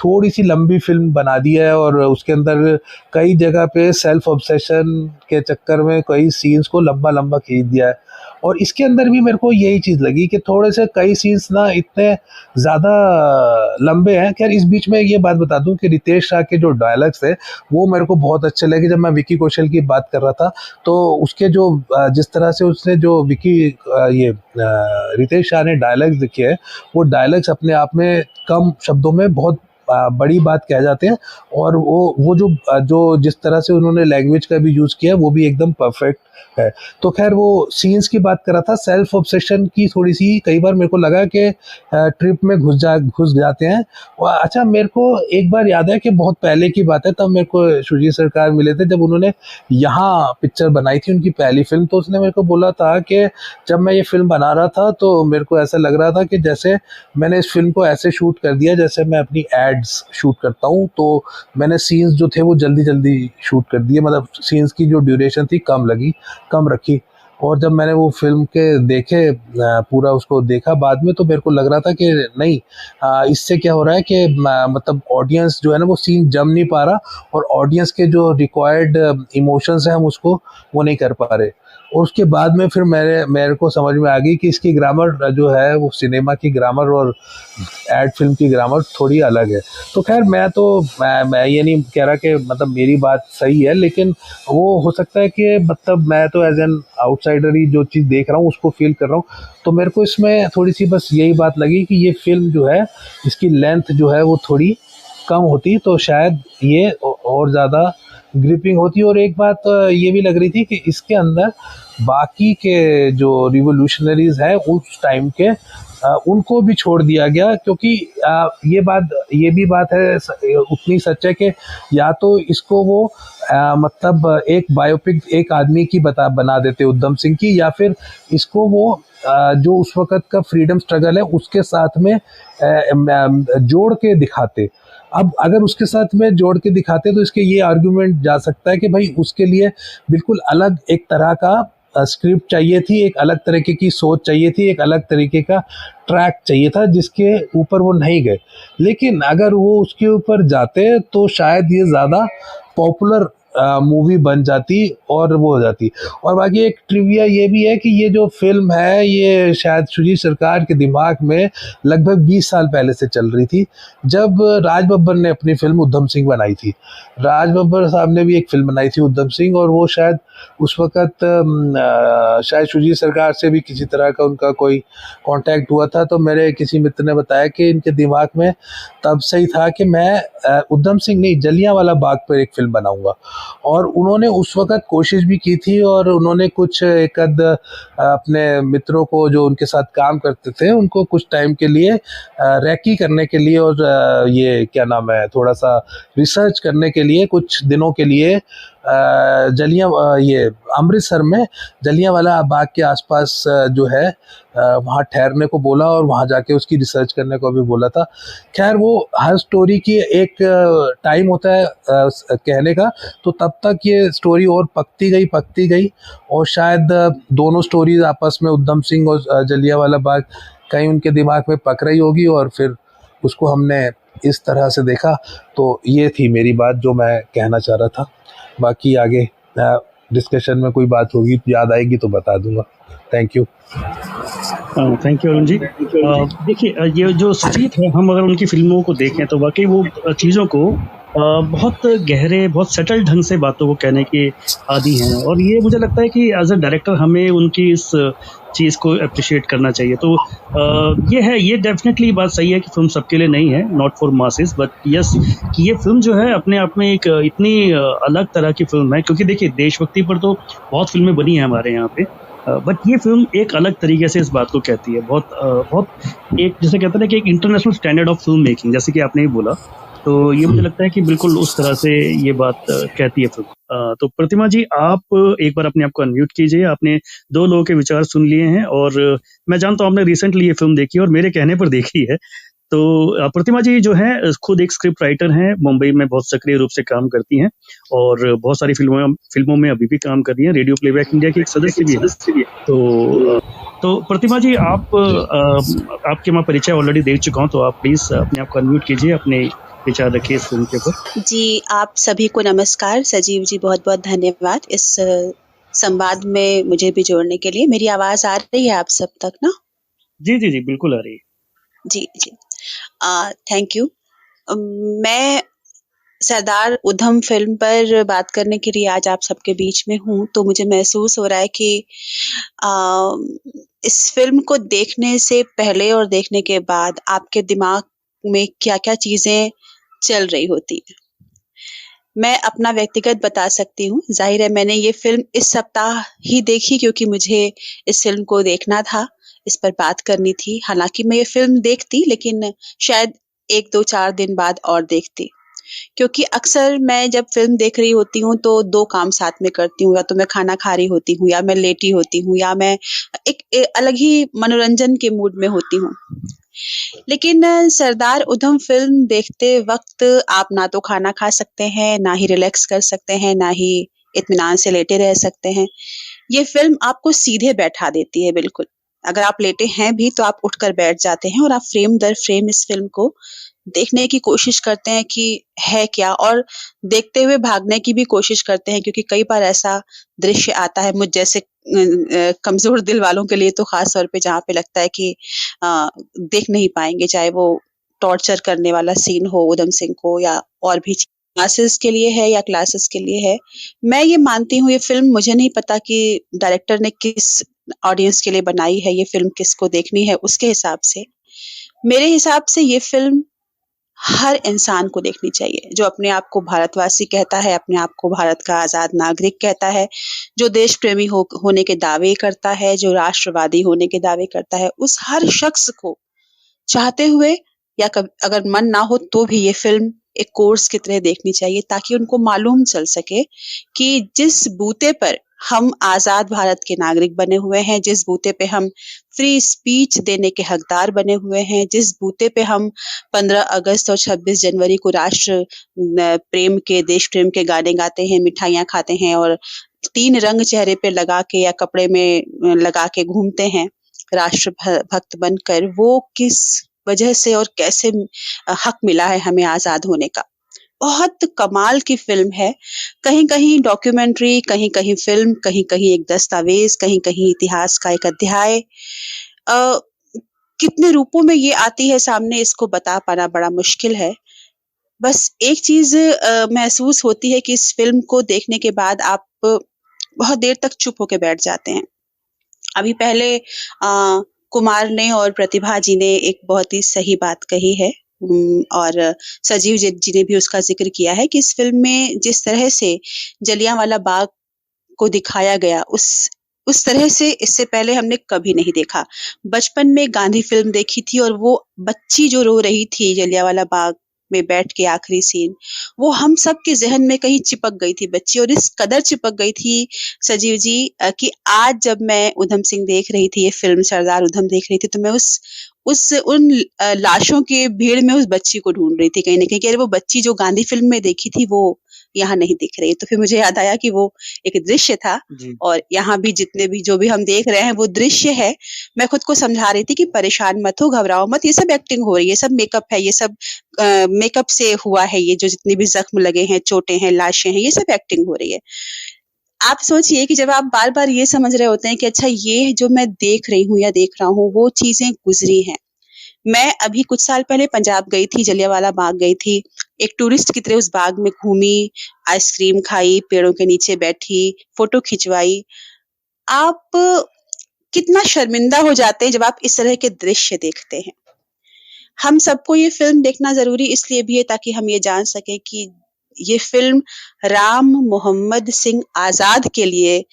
थोड़ी-सी लंबी फ़िल्म बना दी है और उसके अंदर कई जगह पे सेल्फ ऑब्सेशन के चक्कर में कई सीन्स को लंबा-लंबा खींच दिया है। और इसके अंदर भी मेरे को यही चीज़ लगी कि थोड़े से कई सीन्स ना इतने ज़्यादा लंबे हैं। खैर, इस बीच में ये बात बता दूं कि रितेश शाह के जो डायलॉग्स थे वो मेरे को बहुत अच्छे लगे। जब मैं विकी कौशल की बात कर रहा था तो उसके जो जिस तरह से उसने जो रितेश शाह ने डायलॉग्स लिखे हैं, वो डायलॉग्स अपने आप में कम शब्दों में बहुत बड़ी बात कह जाते हैं। और वो जो जिस तरह से उन्होंने लैंग्वेज का भी यूज़ किया वो भी एकदम परफेक्ट है। तो खैर, वो सीन्स की बात कर रहा था, सेल्फ ऑब्सेशन की थोड़ी सी कई बार मेरे को लगा कि ट्रिप में घुस जाते हैं। और अच्छा, मेरे को एक बार याद है कि बहुत पहले की बात है, तब मेरे को सुजीत सरकार मिले थे जब उन्होंने यहाँ पिक्चर बनाई थी, उनकी पहली फिल्म। तो उसने मेरे को बोला था कि जब मैं ये फिल्म बना रहा था तो मेरे को ऐसा लग रहा था कि जैसे मैंने इस फिल्म को ऐसे शूट कर दिया जैसे मैं अपनी एड्स शूट करता हूँ। तो मैंने सीन्स जो थे वो जल्दी शूट कर दिए, मतलब सीन्स की जो ड्यूरेशन थी कम रखी। और जब मैंने वो फिल्म के देखे पूरा उसको देखा बाद में, तो मेरे को लग रहा था कि नहीं, इससे क्या हो रहा है कि मतलब ऑडियंस जो है ना वो सीन जम नहीं पा रहा, और ऑडियंस के जो रिक्वायर्ड इमोशंस हैं हम उसको वो नहीं कर पा रहे। और उसके बाद में फिर मेरे को समझ में आ गई कि इसकी ग्रामर जो है वो सिनेमा की ग्रामर और एड फिल्म की ग्रामर थोड़ी अलग है। तो खैर, मैं ये नहीं कह रहा कि मतलब मेरी बात सही है, लेकिन वो हो सकता है कि मतलब मैं तो एज एन आउटसाइडर ही जो चीज़ देख रहा हूँ उसको फील कर रहा हूँ। तो मेरे को इसमें थोड़ी सी बस यही बात लगी कि ये फिल्म जो है इसकी लेंथ जो है वो थोड़ी कम होती तो शायद ये और ज़्यादा ग्रिपिंग होती। और एक बात ये भी लग रही थी कि इसके अंदर बाकी के जो रिवोल्यूशनरीज हैं उस टाइम के उनको भी छोड़ दिया गया। क्योंकि ये भी बात है उतनी सच है कि या तो इसको वो मतलब एक बायोपिक एक आदमी की बना देते उधम सिंह की, या फिर इसको वो जो उस वक़्त का फ्रीडम स्ट्रगल है उसके साथ में जोड़ के दिखाते। अब अगर उसके साथ में जोड़ के दिखाते तो इसके ये आर्गुमेंट जा सकता है कि भाई उसके लिए बिल्कुल अलग एक तरह का स्क्रिप्ट चाहिए थी, एक अलग तरीके की सोच चाहिए थी, एक अलग तरीके का ट्रैक चाहिए था जिसके ऊपर वो नहीं गए। लेकिन अगर वो उसके ऊपर जाते तो शायद ये ज़्यादा पॉपुलर मूवी बन जाती और वो हो जाती। और बाकी एक ट्रिविया ये भी है कि ये जो फिल्म है ये शायद सुजीत सरकार के दिमाग में लगभग 20 साल पहले से चल रही थी, जब राज बब्बर ने अपनी फिल्म उधम सिंह बनाई थी। राज बब्बर साहब ने भी एक फिल्म बनाई थी उधम सिंह, और वो शायद उस वक़्त शायद सुजीत सरकार से भी किसी तरह का उनका कोई कांटेक्ट हुआ था। तो मेरे किसी मित्र ने बताया कि इनके दिमाग में तब से ही था कि मैं उधम सिंह नहीं, जलियांवाला बाग पर एक फ़िल्म बनाऊँगा। और उन्होंने उस वक़्त कोशिश भी की थी, और उन्होंने कुछ एक-आध अपने मित्रों को जो उनके साथ काम करते थे उनको कुछ टाइम के लिए रेकी करने के लिए और ये क्या नाम है, थोड़ा-सा रिसर्च करने के लिए कुछ दिनों के लिए ये अमृतसर में जलियांवाला बाग के आसपास जो है वहाँ ठहरने को बोला और वहाँ जाके उसकी रिसर्च करने को भी बोला था। खैर वो हर स्टोरी की एक टाइम होता है कहने का, तो तब तक ये स्टोरी और पकती गई और शायद दोनों स्टोरीज आपस में उधम सिंह और जलियांवाला बाग कहीं उनके दिमाग में पक रही होगी और फिर उसको हमने इस तरह से देखा। तो ये थी मेरी बात जो मैं कहना चाह रहा था। बाकी आगे डिस्कशन में कोई बात होगी, याद आएगी तो बता दूंगा। Thank you. Thank you Arun ji. देखिए ये जो सुजीत है, हम अगर उनकी फिल्मों को देखें तो वाकई वो चीज़ों को बहुत गहरे, बहुत सटल ढंग से बातों को कहने के आदी हैं, और ये मुझे लगता है कि एज अ डायरेक्टर हमें उनकी इस चीज़ को अप्रिशिएट करना चाहिए। तो ये डेफिनेटली बात सही है कि फिल्म सबके लिए नहीं है, not for masses, but yes कि ये फिल्म जो है अपने आप में एक इतनी अलग तरह की फिल्म है। क्योंकि देखिए देशभक्ति पर तो बहुत फिल्में बनी हैं हमारे यहाँ पे, बट ये फिल्म एक अलग तरीके से इस बात को कहती है। बहुत एक जैसे कहते हैं ना कि एक international standard of film making, जैसे कि आपने ही बोला, तो ये मुझे लगता है कि बिल्कुल उस तरह से ये बात कहती है फिल्म। तो प्रतिमा जी, आप एक बार अपने आप को अनम्यूट कीजिए। आपने दो लोगों के विचार सुन लिए हैं, और मैं जानता हूँ आपने रिसेंटली ये फिल्म देखी है और मेरे कहने पर देखी है। तो प्रतिमा जी जो है खुद एक स्क्रिप्ट राइटर हैं, मुंबई में बहुत सक्रिय रूप से काम करती हैं और बहुत सारी फिल्मों में अभी भी काम कर रही हैं। रेडियो प्लेबैक इंडिया की एक सदस्य भी है। तो प्रतिमा जी, आपके मैं परिचय ऑलरेडी दे चुका हूँ, तो आप प्लीज अपने आप को अनम्यूट कीजिए, अपने विचार रखिए इस फिल्म के ऊपर। जी, आप सभी को नमस्कार। सजीव जी बहुत बहुत धन्यवाद इस संवाद में मुझे भी जोड़ने के लिए। मेरी आवाज आ रही है आप सब तक ना? जी जी जी, बिल्कुल आ रही है। जी जी, थैंक यू। मैं सरदार उधम फिल्म पर बात करने के लिए आज आप सबके बीच में हूँ, तो मुझे महसूस हो रहा है कि इस फिल्म को देखने से पहले और देखने के बाद आपके दिमाग में क्या-क्या चीजें चल रही होती है। मैं अपना व्यक्तिगत बता सकती हूँ। जाहिर है मैंने ये फिल्म इस सप्ताह ही देखी क्योंकि मुझे इस फिल्म को देखना था, इस पर बात करनी थी। हालांकि मैं ये फिल्म देखती, लेकिन शायद 1, 2, 4 दिन बाद और देखती, क्योंकि अक्सर मैं जब फिल्म देख रही होती हूँ तो 2 काम साथ में करती हूँ, या तो मैं खाना खा रही होती हूँ, या मैं लेटी होती हूँ, या मैं एक अलग ही मनोरंजन के मूड में होती हूँ। लेकिन सरदार उधम फिल्म देखते वक्त आप ना तो खाना खा सकते हैं, ना ही रिलैक्स कर सकते हैं, ना ही इत्मीनान से लेटे रह सकते हैं। ये फिल्म आपको सीधे बैठा देती है बिल्कुल। अगर आप लेटे हैं भी तो आप उठकर बैठ जाते हैं और आप फ्रेम दर फ्रेम इस फिल्म को देखने की कोशिश करते हैं कि है क्या, और देखते हुए भागने की भी कोशिश करते हैं, क्योंकि कई बार ऐसा दृश्य आता है मुझ जैसे कमजोर दिल वालों के लिए तो खास तौर पे, जहाँ पे लगता है कि देख नहीं पाएंगे, चाहे वो टॉर्चर करने वाला सीन हो उधम सिंह को या और भी क्लासेस के लिए है या क्लासेस के लिए है। मैं ये मानती हूँ ये फिल्म, मुझे नहीं पता कि डायरेक्टर ने किस ऑडियंस के लिए बनाई है, ये फिल्म किसको देखनी है, उसके हिसाब से मेरे हिसाब से ये फिल्म हर इंसान को देखनी चाहिए, जो अपने आप को भारतवासी कहता है, अपने आप को भारत का आजाद नागरिक कहता है, जो देश प्रेमी होने के दावे करता है, जो राष्ट्रवादी होने के दावे करता है, उस हर शख्स को चाहते हुए या अगर मन ना हो तो भी ये फिल्म एक कोर्स की तरह देखनी चाहिए, ताकि उनको मालूम चल सके कि जिस बूते पर हम आजाद भारत के नागरिक बने हुए हैं, जिस बूते पे हम फ्री स्पीच देने के हकदार बने हुए हैं, जिस बूते पे हम 15 अगस्त और 26 जनवरी को राष्ट्र प्रेम के, देश प्रेम के गाने गाते हैं, मिठाइयाँ खाते हैं और 3 रंग चेहरे पे लगा के या कपड़े में लगा के घूमते हैं राष्ट्र भक्त बनकर, वो किस वजह से और कैसे हक मिला है हमें आजाद होने का। बहुत कमाल की फिल्म है। कहीं-कहीं डॉक्यूमेंट्री, कहीं-कहीं फिल्म, कहीं-कहीं एक दस्तावेज, कहीं-कहीं इतिहास का एक अध्याय। कितने रूपों में ये आती है सामने, इसको बता पाना बड़ा मुश्किल है। बस एक चीज़ महसूस होती है कि इस फ़िल्म को देखने के बाद आप बहुत देर तक चुप होके बैठ जाते हैं। अभी पहले कुमार ने और प्रतिभा जी ने एक बहुत ही सही बात कही है और सजीव जी ने भी उसका ज़िक्र किया है कि इस फ़िल्म में जिस तरह से जलियांवाला बाग को दिखाया गया, उस तरह से इससे पहले हमने कभी नहीं देखा। बचपन में गांधी फ़िल्म देखी थी और वो बच्ची जो रो रही थी जलियांवाला बाग में बैठ के आखिरी सीन, वो हम सब के ज़हन में कहीं चिपक गई थी बच्ची और इस कदर चिपक गई थी सजीव जी कि आज जब मैं ऊधम सिंह देख रही थी, ये फ़िल्म सरदार ऊधम देख रही थी, तो मैं उन लाशों के भीड़ में उस बच्ची को ढूँढ रही थी कहीं न कहीं कि अरे वो बच्ची जो गांधी फ़िल्म में देखी थी, वो यहाँ नहीं दिख रही। तो फिर मुझे याद आया कि वो एक दृश्य था जी। और यहाँ भी जितने भी जो भी हम देख रहे हैं वो दृश्य है। मैं खुद को समझा रही थी कि परेशान मत हो, घबराओ मत, ये सब एक्टिंग हो रही है, सब मेकअप है, ये सब मेकअप से हुआ है, ये जो जितने भी ज़ख्म लगे हैं, चोटें हैं, लाशें हैं, ये सब एक्टिंग हो रही है। आप सोचिए कि जब आप बार-बार ये समझ रहे होते हैं कि अच्छा ये जो मैं देख रही हूँ या देख रहा हूँ, वो चीज़ें गुज़री हैं। मैं अभी कुछ साल पहले पंजाब गई थी, जलियांवाला बाग गई थी। एक टूरिस्ट की तरह उस बाग में घूमी, आइसक्रीम खाई, पेड़ों के नीचे बैठी, फ़ोटो खिंचवाई। आप कितना शर्मिंदा हो जाते हैं जब आप इस तरह के दृश्य देखते हैं। हम सबको ये फ़िल्म देखना ज़रूरी इसलिए भी है ताकि हम ये जान सकें कि ये फ़िल्म राम मोहम्मद सिंह आज़ाद के लिए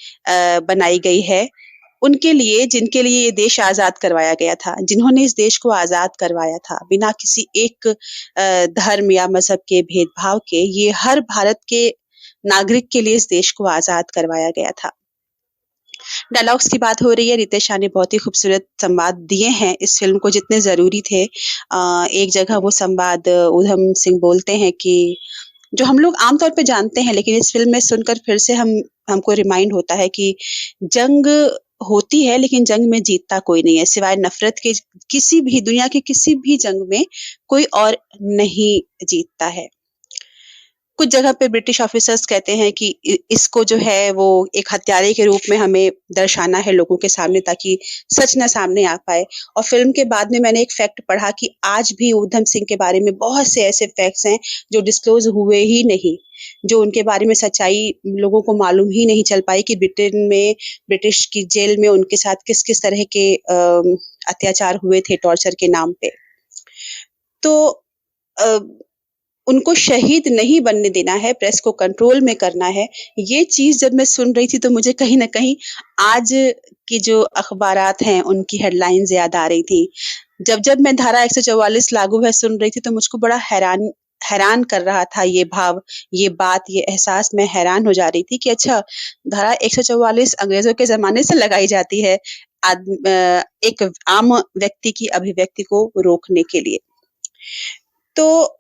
बनाई गई है। उनके लिए जिनके लिए ये देश आज़ाद करवाया गया था, जिन्होंने इस देश को आज़ाद करवाया था, बिना किसी एक धर्म या मज़हब के भेदभाव के, ये हर भारत के नागरिक के लिए इस देश को आज़ाद करवाया गया था। डायलॉग्स की बात हो रही है, रितेश शाह ने बहुत ही खूबसूरत संवाद दिए हैं इस फ़िल्म को जितने ज़रूरी थे। एक जगह वो संवाद ऊधम सिंह बोलते हैं कि जो हम लोग आम तौर पे जानते हैं लेकिन इस फ़िल्म में सुनकर फिर से हमको रिमाइंड होता है कि जंग होती है लेकिन जंग में जीतता कोई नहीं है, सिवाय नफ़रत के किसी भी दुनिया के किसी भी जंग में कोई और नहीं जीतता है। कुछ जगह पे ब्रिटिश ऑफिसर्स कहते हैं कि इसको जो है वो एक हत्यारे के रूप में हमें दर्शाना है लोगों के सामने ताकि सच ना सामने आ पाए। और फिल्म के बाद में मैंने एक फैक्ट पढ़ा कि आज भी ऊधम सिंह के बारे में बहुत से ऐसे फैक्ट्स हैं जो डिस्क्लोज हुए ही नहीं, जो उनके बारे में सच्चाई लोगों को मालूम ही नहीं चल पाई कि ब्रिटेन में ब्रिटिश की जेल में उनके साथ किस किस तरह के अत्याचार हुए थे टॉर्चर के नाम पे। तो उनको शहीद नहीं बनने देना है, प्रेस को कंट्रोल में करना है। ये चीज़ जब मैं सुन रही थी तो मुझे कहीं न कहीं आज की जो अखबारात हैं उनकी हेडलाइन्स याद आ रही थी। जब मैं धारा 144 लागू है सुन रही थी तो मुझको बड़ा हैरान कर रहा था ये भाव, ये बात, ये एहसास। मैं हैरान हो जा रही थी कि अच्छा धारा 144 अंग्रेज़ों के ज़माने से लगाई जाती है एक आम व्यक्ति की अभिव्यक्ति को रोकने के लिए। तो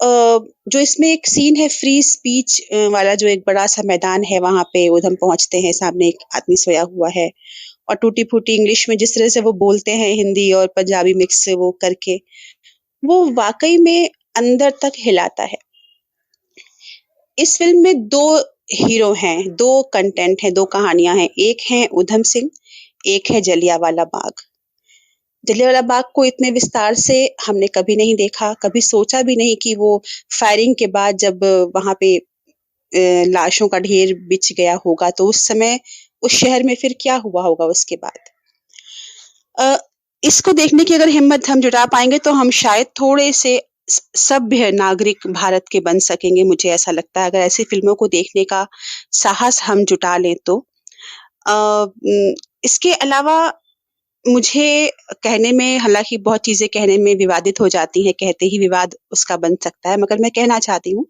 जो इसमें एक सीन है फ्री स्पीच वाला, जो एक बड़ा-सा मैदान है, वहाँ पे ऊधम पहुँचते हैं, सामने एक आदमी सोया हुआ है और टूटी-फूटी इंग्लिश में जिस तरह से वो बोलते हैं, हिंदी और पंजाबी मिक्स से वो करके, वो वाक़ई में अंदर तक हिलाता है। इस फ़िल्म में 2 हीरो हैं, 2 कंटेंट हैं, 2 कहानियाँ हैं। एक है ऊधम सिंह, एक है जलियांवाला बाग। जलियांवाला बाग को इतने विस्तार से हमने कभी नहीं देखा, कभी सोचा भी नहीं कि वो फायरिंग के बाद जब वहाँ पे लाशों का ढेर बिछ गया होगा, तो उस समय उस शहर में फिर क्या हुआ होगा उसके बाद। इसको देखने की अगर हिम्मत हम जुटा पाएँगे तो हम शायद थोड़े से सभ्य नागरिक भारत के बन सकेंगे, मुझे ऐसा लगता है, अगर ऐसी फ़िल्मों को देखने का साहस हम जुटा लें तो। इसके अलावा मुझे कहने में, हालाँकि बहुत चीज़ें कहने में विवादित हो जाती हैं, कहते ही विवाद उसका बन सकता है, मगर मैं कहना चाहती हूँ,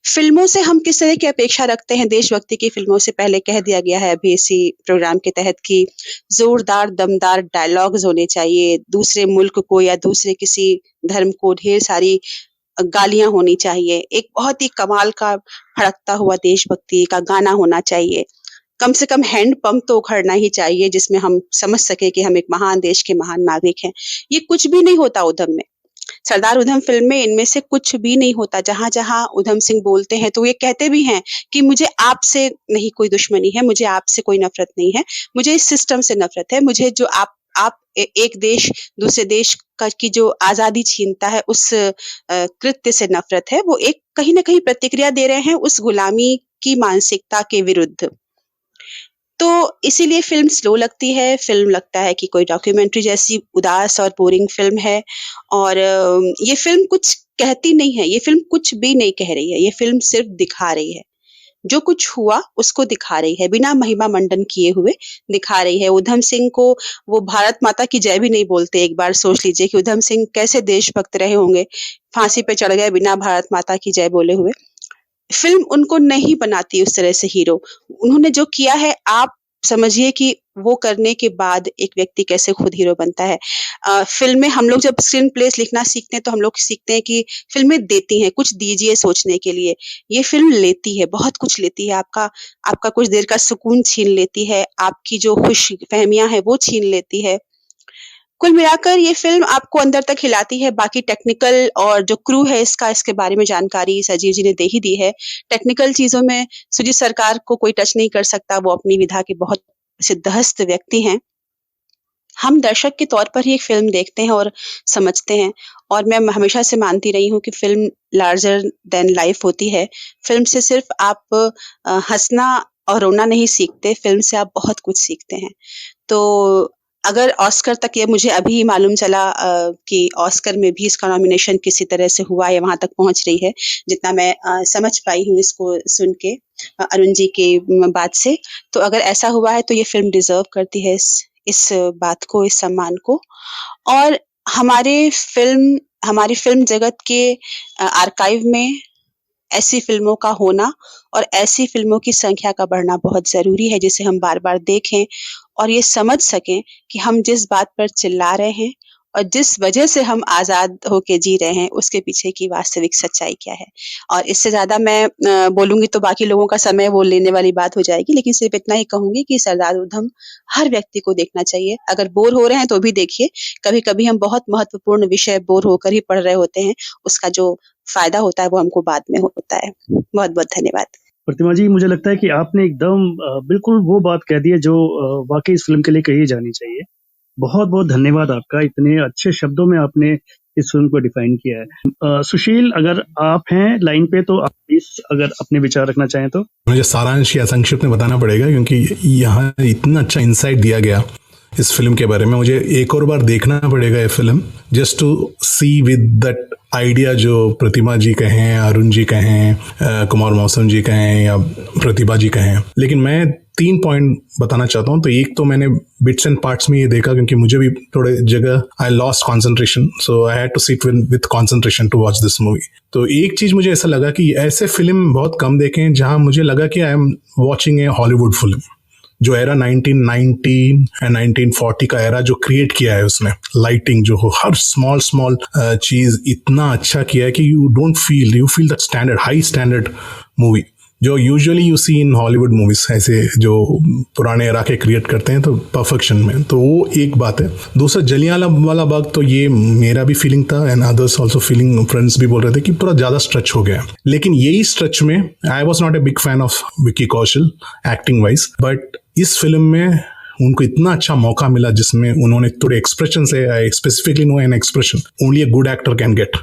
फ़िल्मों से हम किस तरह की अपेक्षा रखते हैं, देशभक्ति की फ़िल्मों से पहले कह दिया गया है अभी इसी प्रोग्राम के तहत कि ज़ोरदार, दमदार डायलॉग्स होने चाहिए, दूसरे मुल्क को या दूसरे किसी धर्म को ढेर सारी गालियाँ होनी चाहिए, एक बहुत ही कमाल का फड़कता हुआ देशभक्ति का गाना होना चाहिए। कम से कम हैंड पंप तो उखड़ना ही चाहिए जिसमें हम समझ सके कि हम एक महान देश के महान नागरिक हैं। ये कुछ भी नहीं होता उधम में। सरदार उधम फ़िल्म में इनमें से कुछ भी नहीं होता। जहाँ-जहाँ उधम सिंह बोलते हैं तो ये कहते भी हैं कि मुझे आपसे नहीं कोई दुश्मनी है, मुझे आपसे कोई नफ़रत नहीं है, मुझे इस सिस्टम से नफ़रत है, मुझे जो आप एक देश दूसरे देश का की जो आज़ादी छीनता है उस कृत्य से नफ़रत है। वो एक कहीं न कहीं प्रतिक्रिया दे रहे हैं उस गुलामी की मानसिकता के विरुद्ध। तो इसीलिए फ़िल्म स्लो लगती है, फ़िल्म लगता है कि कोई डॉक्यूमेंट्री जैसी उदास और बोरिंग फ़िल्म है और ये फ़िल्म कुछ कहती नहीं है, ये फ़िल्म कुछ भी नहीं कह रही है, ये फ़िल्म सिर्फ़ दिखा रही है। जो कुछ हुआ उसको दिखा रही है, बिना महिमा मंडन किए हुए दिखा रही है। उधम सिंह को वो भारत माता की जय भी नहीं बोलते। एक बार सोच लीजिए कि उधम सिंह कैसे देशभक्त रहे होंगे, फांसी पे चढ़ गए बिना भारत माता की जय बोले हुए। फ़िल्म उनको नहीं बनाती उस तरह से हीरो। उन्होंने जो किया है आप समझिए कि वो करने के बाद एक व्यक्ति कैसे खुद हीरो बनता है। फ़िल्में हम लोग जब स्क्रीन प्लेस लिखना सीखते हैं तो हम लोग सीखते हैं कि फ़िल्में देती हैं, कुछ दीजिए सोचने के लिए। ये फ़िल्म लेती है, बहुत कुछ लेती है। आपका कुछ देर का सुकून छीन लेती है, आपकी जो खुशफ़हमियाँ हैं वो छीन लेती है। कुल मिलाकर ये फ़िल्म आपको अंदर तक हिलाती है, बाकी टेक्निकल और जो क्रू है इसके बारे में जानकारी सजीव जी ने दे ही दी है। टेक्निकल चीज़ों में सुजीत सरकार को कोई टच नहीं कर सकता, वो अपनी विधा के बहुत सिद्धहस्त व्यक्ति हैं। हम दर्शक के तौर पर ही एक फ़िल्म देखते हैं और समझते हैं और मैं हमेशा से मानती रही हूँ कि फ़िल्म लार्जर दैन लाइफ़ होती है। फ़िल्म से सिर्फ़ आप हँसना और रोना नहीं सीखते, फ़िल्म से आप बहुत कुछ सीखते हैं। तो अगर ऑस्कर तक ये मुझे अभी मालूम चला कि ऑस्कर में भी इसका नॉमिनेशन किसी तरह से हुआ या वहाँ तक पहुँच रही है, जितना मैं समझ पाई हूँ इसको सुन के अरुण जी की बात से। तो अगर ऐसा हुआ है तो ये फ़िल्म डिज़र्व करती है इस बात को, इस सम्मान को। और हमारी फ़िल्म जगत के आर्काइव में ऐसी फ़िल्मों का होना और ऐसी फ़िल्मों की संख्या का बढ़ना बहुत ज़रूरी है, जिसे हम बार-बार देखें और ये समझ सकें कि हम जिस बात पर चिल्ला रहे हैं और जिस वजह से हम आज़ाद होके जी रहे हैं, उसके पीछे की वास्तविक सच्चाई क्या है। और इससे ज़्यादा मैं बोलूँगी तो बाकी लोगों का समय वो लेने वाली बात हो जाएगी, लेकिन सिर्फ़ इतना ही कहूँगी कि सरदार उधम हर व्यक्ति को देखना चाहिए। अगर बोर हो रहे हैं तो भी देखिए, कभी-कभी हम बहुत महत्वपूर्ण विषय बोर होकर ही पढ़ रहे होते हैं, उसका जो फ़ायदा होता है वो हमको बाद में होता है। बहुत-बहुत धन्यवाद। प्रतिमा जी, मुझे लगता है कि आपने एकदम बिल्कुल वो बात कह दी है जो वाक़ई इस फ़िल्म के लिए कही जानी चाहिए। बहुत-बहुत धन्यवाद आपका, इतने अच्छे शब्दों में आपने इस फ़िल्म को डिफ़ाइन किया है। सुशील, अगर आप हैं लाइन पे तो आप प्लीज़ अगर अपने विचार रखना चाहें तो। मुझे सारांश या संक्षिप्त में बताना पड़ेगा क्योंकि यहाँ इतना अच्छा इंसाइट दिया गया इस फिल्म के बारे में। मुझे एक और बार देखना पड़ेगा ये film just to see with that idea जो प्रतिमा जी कहें, अरुण जी कहें, कुमार मौसम जी कहें या प्रतिभा जी कहें। लेकिन मैं 3 पॉइंट बताना चाहता हूँ। तो एक तो मैंने बिट्स एंड पार्ट्स में ये देखा क्योंकि मुझे भी थोड़े जगह I lost concentration, so I had to sit with concentration to watch this movie. तो एक चीज़ मुझे ऐसा लगा कि ऐसे फिल्म बहुत कम देखे हैं जहाँ मुझे लगा कि I am watching A Hollywood film. जो एरा 1990 एंड 1940 का एरा जो क्रिएट किया है उसमें लाइटिंग जो हो, हर स्मॉल चीज़ इतना अच्छा किया है कि you feel that standard, high standard movie जो usually you see in Hollywood movies, ऐसे जो पुराने एरा के क्रिएट करते हैं तो परफेक्शन में। तो वो एक बात है। दूसरा जलियांवाला बाग, तो ये मेरा भी फीलिंग था and others also feeling, friends भी बोल रहे थे कि थोड़ा ज़्यादा स्ट्रेच हो गया। लेकिन यही स्ट्रेच में I was not a big fan of Vicky Kaushal acting wise, but इस फिल्म में उनको इतना अच्छा मौका मिला जिसमें उन्होंने थोड़े एक्सप्रेशन से, I specifically know an expression only a good actor can get.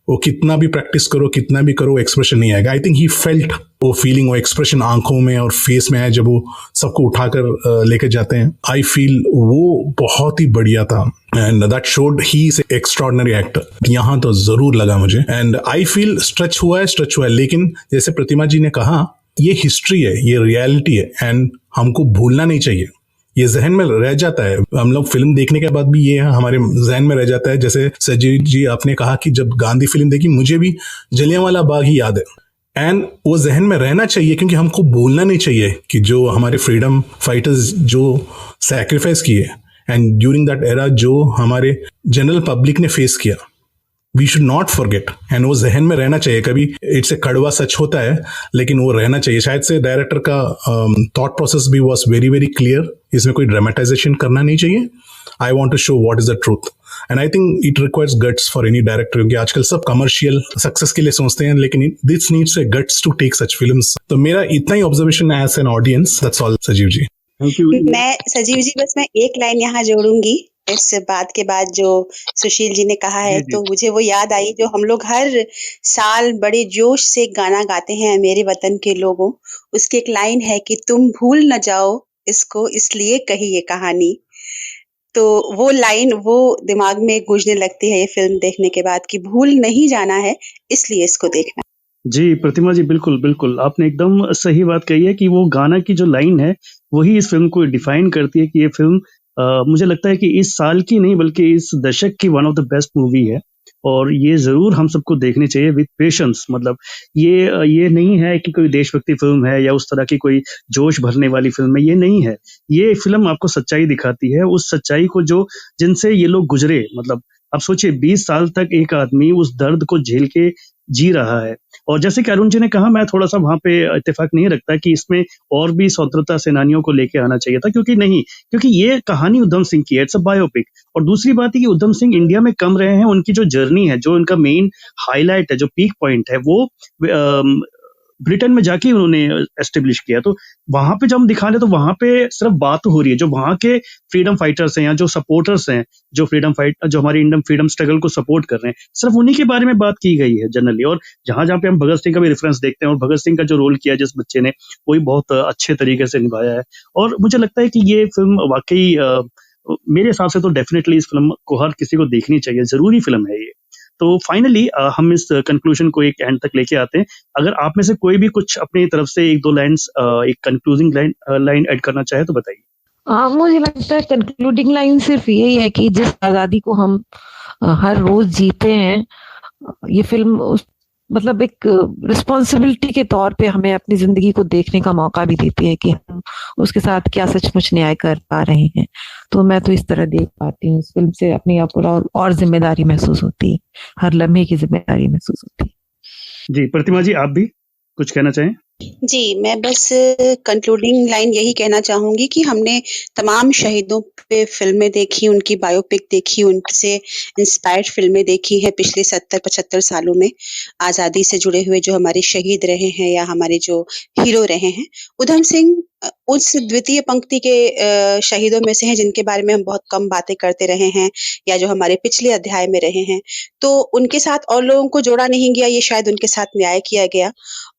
वो कितना भी प्रैक्टिस करो, कितना भी करो, एक्सप्रेशन नहीं आएगा। आई थिंक ही फेल्ट वो फीलिंग, वो एक्सप्रेशन आंखों में और फेस में है जब वो सबको उठाकर लेके जाते हैं। आई फील वो बहुत ही बढ़िया था and that showed he is extraordinary actor. यहाँ तो जरूर लगा मुझे एंड आई फील स्ट्रेच हुआ है। लेकिन जैसे प्रतिमा जी ने कहा, ये हिस्ट्री है, ये रियलिटी है एंड हमको भूलना नहीं चाहिए। ये जहन में रह जाता है, हम लोग फिल्म देखने के बाद भी ये हमारे जहन में रह जाता है। जैसे सजीव जी आपने कहा कि जब गांधी फिल्म देखी, मुझे भी जलियांवाला बाग ही याद है। एंड वो जहन में रहना चाहिए, क्योंकि हमको भूलना नहीं चाहिए कि जो हमारे फ्रीडम फाइटर्स जो सैक्रिफाइस किए एंड ड्यूरिंग दैट एरा जो हमारे जनरल पब्लिक ने फेस किया, we should not forget. And वो जहन में रहना चाहिए। कभी इट्स ए कड़वा सच होता है, लेकिन वो रहना चाहिए। शायद से डायरेक्टर का थॉट प्रोसेस भी वॉज वेरी वेरी क्लियर। इसमें कोई ड्रामेटाइजेशन करना नहीं चाहिए। I want to show what is the truth, and I think it requires guts for any director, क्योंकि आजकल सब कमर्शियल सक्सेस के लिए सोचते हैं, लेकिन this needs a guts to take such films. तो मेरा इतना ही ऑब्जर्वेशन है as an audience. That's all Sajeev ji. मैं सजीव जी बस मैं एक लाइन यहाँ जोड़ूंगी इस बात के बाद जो सुशील जी ने कहा है, तो मुझे वो याद आई जो हम लोग हर साल बड़े जोश से गाना गाते हैं, मेरे वतन के लोगों। उसकी एक लाइन है कि तुम भूल न जाओ इसको, इसलिए कही ये कहानी। तो वो लाइन वो दिमाग में गूंजने लगती है ये फिल्म देखने के बाद कि भूल नहीं जाना है, इसलिए इसको देखना। जी प्रतिमा जी, बिल्कुल बिल्कुल आपने एकदम सही बात कही है कि वो गाना की जो लाइन है वही इस फिल्म को डिफाइन करती है कि ये फिल्म मुझे लगता है कि इस साल की नहीं बल्कि इस दशक की one of the best movie है, और ये जरूर हम सबको देखनी चाहिए विद पेशेंस। मतलब ये नहीं है कि कोई देशभक्ति फिल्म है या उस तरह की कोई जोश भरने वाली फिल्म है, ये नहीं है। ये फिल्म आपको सच्चाई दिखाती है, उस सच्चाई को जो जिनसे ये लोग गुजरे। मतलब आप सोचिए 20 साल तक एक आदमी उस दर्द को झेल के जी रहा है। और जैसे कि अरुण जी ने कहा, मैं थोड़ा सा वहां पे इत्तेफाक नहीं रखता कि इसमें और भी स्वतंत्रता सेनानियों को लेके आना चाहिए था, क्योंकि ये कहानी उधम सिंह की है, इट्स अ बायोपिक। और दूसरी बात है कि उधम सिंह इंडिया में कम रहे हैं, उनकी जो जर्नी है, जो उनका मेन हाईलाइट है, जो पीक पॉइंट है, वो ब्रिटेन में जाके उन्होंने एस्टेब्लिश किया। तो वहां पे जब हम दिखा ले तो वहां पे सिर्फ बात हो रही है जो वहां के फ्रीडम फाइटर्स हैं या जो सपोर्टर्स हैं, जो जो हमारी इंडियन फ्रीडम स्ट्रगल को सपोर्ट कर रहे हैं, सिर्फ उन्हीं के बारे में बात की गई है जनरली। और जहां जहां पे हम भगत सिंह का भी रेफरेंस देखते हैं, और भगत सिंह का जो रोल किया जिस बच्चे ने, वो भी बहुत अच्छे तरीके से निभाया है। और मुझे लगता है कि ये फिल्म वाकई मेरे हिसाब से तो डेफिनेटली इस फिल्म को हर किसी को देखनी चाहिए, जरूरी फिल्म है ये। तो फाइनली हम इस कंक्लूजन को एक एंड तक लेके आते हैं। अगर आप में से कोई भी कुछ अपनी तरफ से एक दो लाइंस, एक कंक्लूजिंग लाइन ऐड करना चाहे तो बताइए। मुझे लगता है कंक्लूडिंग लाइन सिर्फ यही है कि जिस आजादी को हम हर रोज जीते हैं, ये फिल्म मतलब एक रिस्पॉन्सिबिलिटी के तौर पे हमें अपनी जिंदगी को देखने का मौका भी देती है कि हम उसके साथ क्या सचमुच न्याय कर पा रहे हैं। तो मैं तो इस तरह देख पाती हूँ, इस फिल्म से अपनी आप और जिम्मेदारी महसूस होती है, हर लम्हे की जिम्मेदारी महसूस होती है। जी प्रतिमा जी, आप भी कुछ कहना चाहें? जी, मैं बस कंक्लूडिंग लाइन यही कहना चाहूंगी कि हमने तमाम शहीदों पे फिल्में देखी, उनकी बायोपिक देखी, उनसे इंस्पायर्ड फिल्में देखी हैं पिछले 70-75 सालों में। आज़ादी से जुड़े हुए जो हमारे शहीद रहे हैं या हमारे जो हीरो रहे हैं, उधम सिंह उस द्वितीय पंक्ति के शहीदों में से हैं जिनके बारे में हम बहुत कम बातें करते रहे हैं या जो हमारे पिछले अध्याय में रहे हैं। तो उनके साथ और लोगों को जोड़ा नहीं गया, ये शायद उनके साथ न्याय किया गया।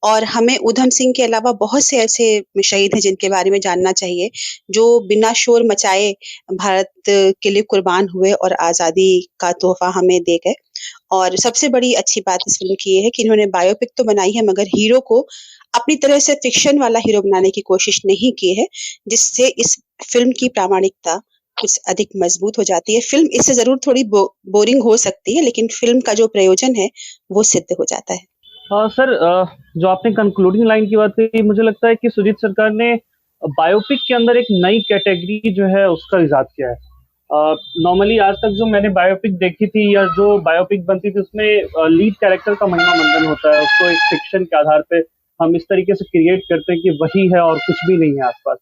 और हमें उधम सिंह के अलावा बहुत से ऐसे शहीद हैं जिनके बारे में जानना चाहिए, जो बिना शोर मचाए भारत के लिए कुर्बान हुए और आज़ादी का तोहफा हमें दे गए। और सबसे बड़ी अच्छी बात इस फिल्म की ये है कि इन्होंने बायोपिक तो बनाई है, मगर हीरो को अपनी तरह से फिक्शन वाला हीरो बनाने की कोशिश नहीं की है, जिससे इस फिल्म की प्रामाणिकता कुछ अधिक मजबूत हो जाती है। फिल्म इससे जरूर थोड़ी बोरिंग हो सकती है, लेकिन फिल्म का जो प्रयोजन है वो सिद्ध हो जाता है। सर, जो आपने कंक्लूडिंग लाइन की बात कही, मुझे लगता है कि सुजीत सरकार ने बायोपिक के अंदर एक नई कैटेगरी जो है उसका इजाद किया है। नॉर्मली आज तक जो मैंने बायोपिक देखी थी या जो बायोपिक बनती थी, उसमें लीड कैरेक्टर का महिमा मंडन होता है, उसको एक फिक्शन के आधार पे हम इस तरीके से क्रिएट करते हैं कि वही है और कुछ भी नहीं है आसपास।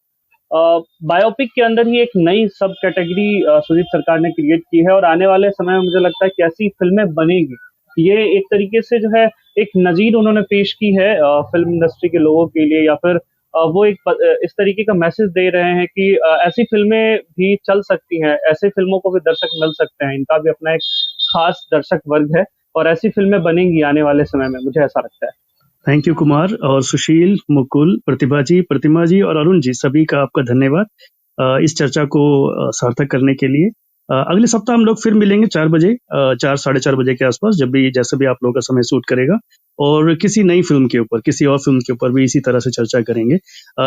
बायोपिक के अंदर ही एक नई सब कैटेगरी सुजीत सरकार ने क्रिएट की है, और आने वाले समय में मुझे लगता है कि ऐसी फिल्में बनेगी। ये एक तरीके से जो है एक नजीर उन्होंने पेश की है फिल्म इंडस्ट्री के लोगों के लिए, या फिर वो एक इस तरीके का मैसेज दे रहे हैं कि ऐसी फिल्में भी चल सकती हैं, ऐसे फिल्मों को भी दर्शक मिल सकते हैं, इनका भी अपना एक खास दर्शक वर्ग है और ऐसी फिल्में बनेंगी आने वाले समय में, मुझे ऐसा लगता है। थैंक यू कुमार और सुशील, मुकुल, प्रतिमा जी और अरुण जी, सभी का आपका धन्यवाद इस चर्चा को सार्थक करने के लिए। अगले सप्ताह हम लोग फिर मिलेंगे 4 बजे, 4 साढ़े 4 बजे के आसपास, जब भी जैसे भी आप लोगों का समय सूट करेगा, और किसी नई फिल्म के ऊपर, किसी और फिल्म के ऊपर भी इसी तरह से चर्चा करेंगे।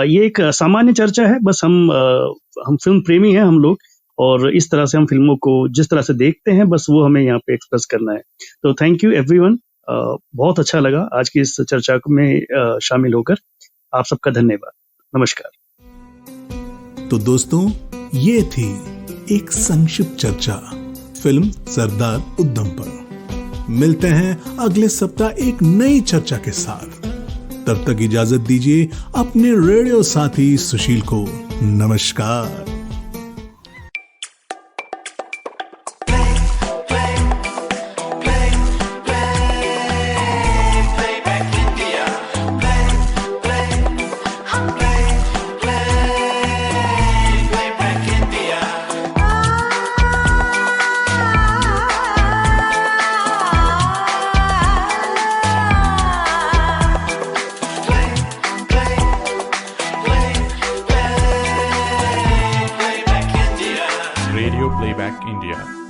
ये एक सामान्य चर्चा है, बस हम फिल्म प्रेमी हैं हम लोग, और इस तरह से हम फिल्मों को जिस तरह से देखते हैं, बस वो हमें यहाँ पे एक्सप्रेस करना है। तो थैंक यू एवरीवन, बहुत अच्छा लगा आज की इस चर्चा में शामिल होकर। आप सबका धन्यवाद, नमस्कार। तो दोस्तों, ये थी एक संक्षिप्त चर्चा फिल्म सरदार उधम पर। मिलते हैं अगले सप्ताह एक नई चर्चा के साथ। तब तक इजाजत दीजिए अपने रेडियो साथी सुशील को। नमस्कार। Radio Playback India.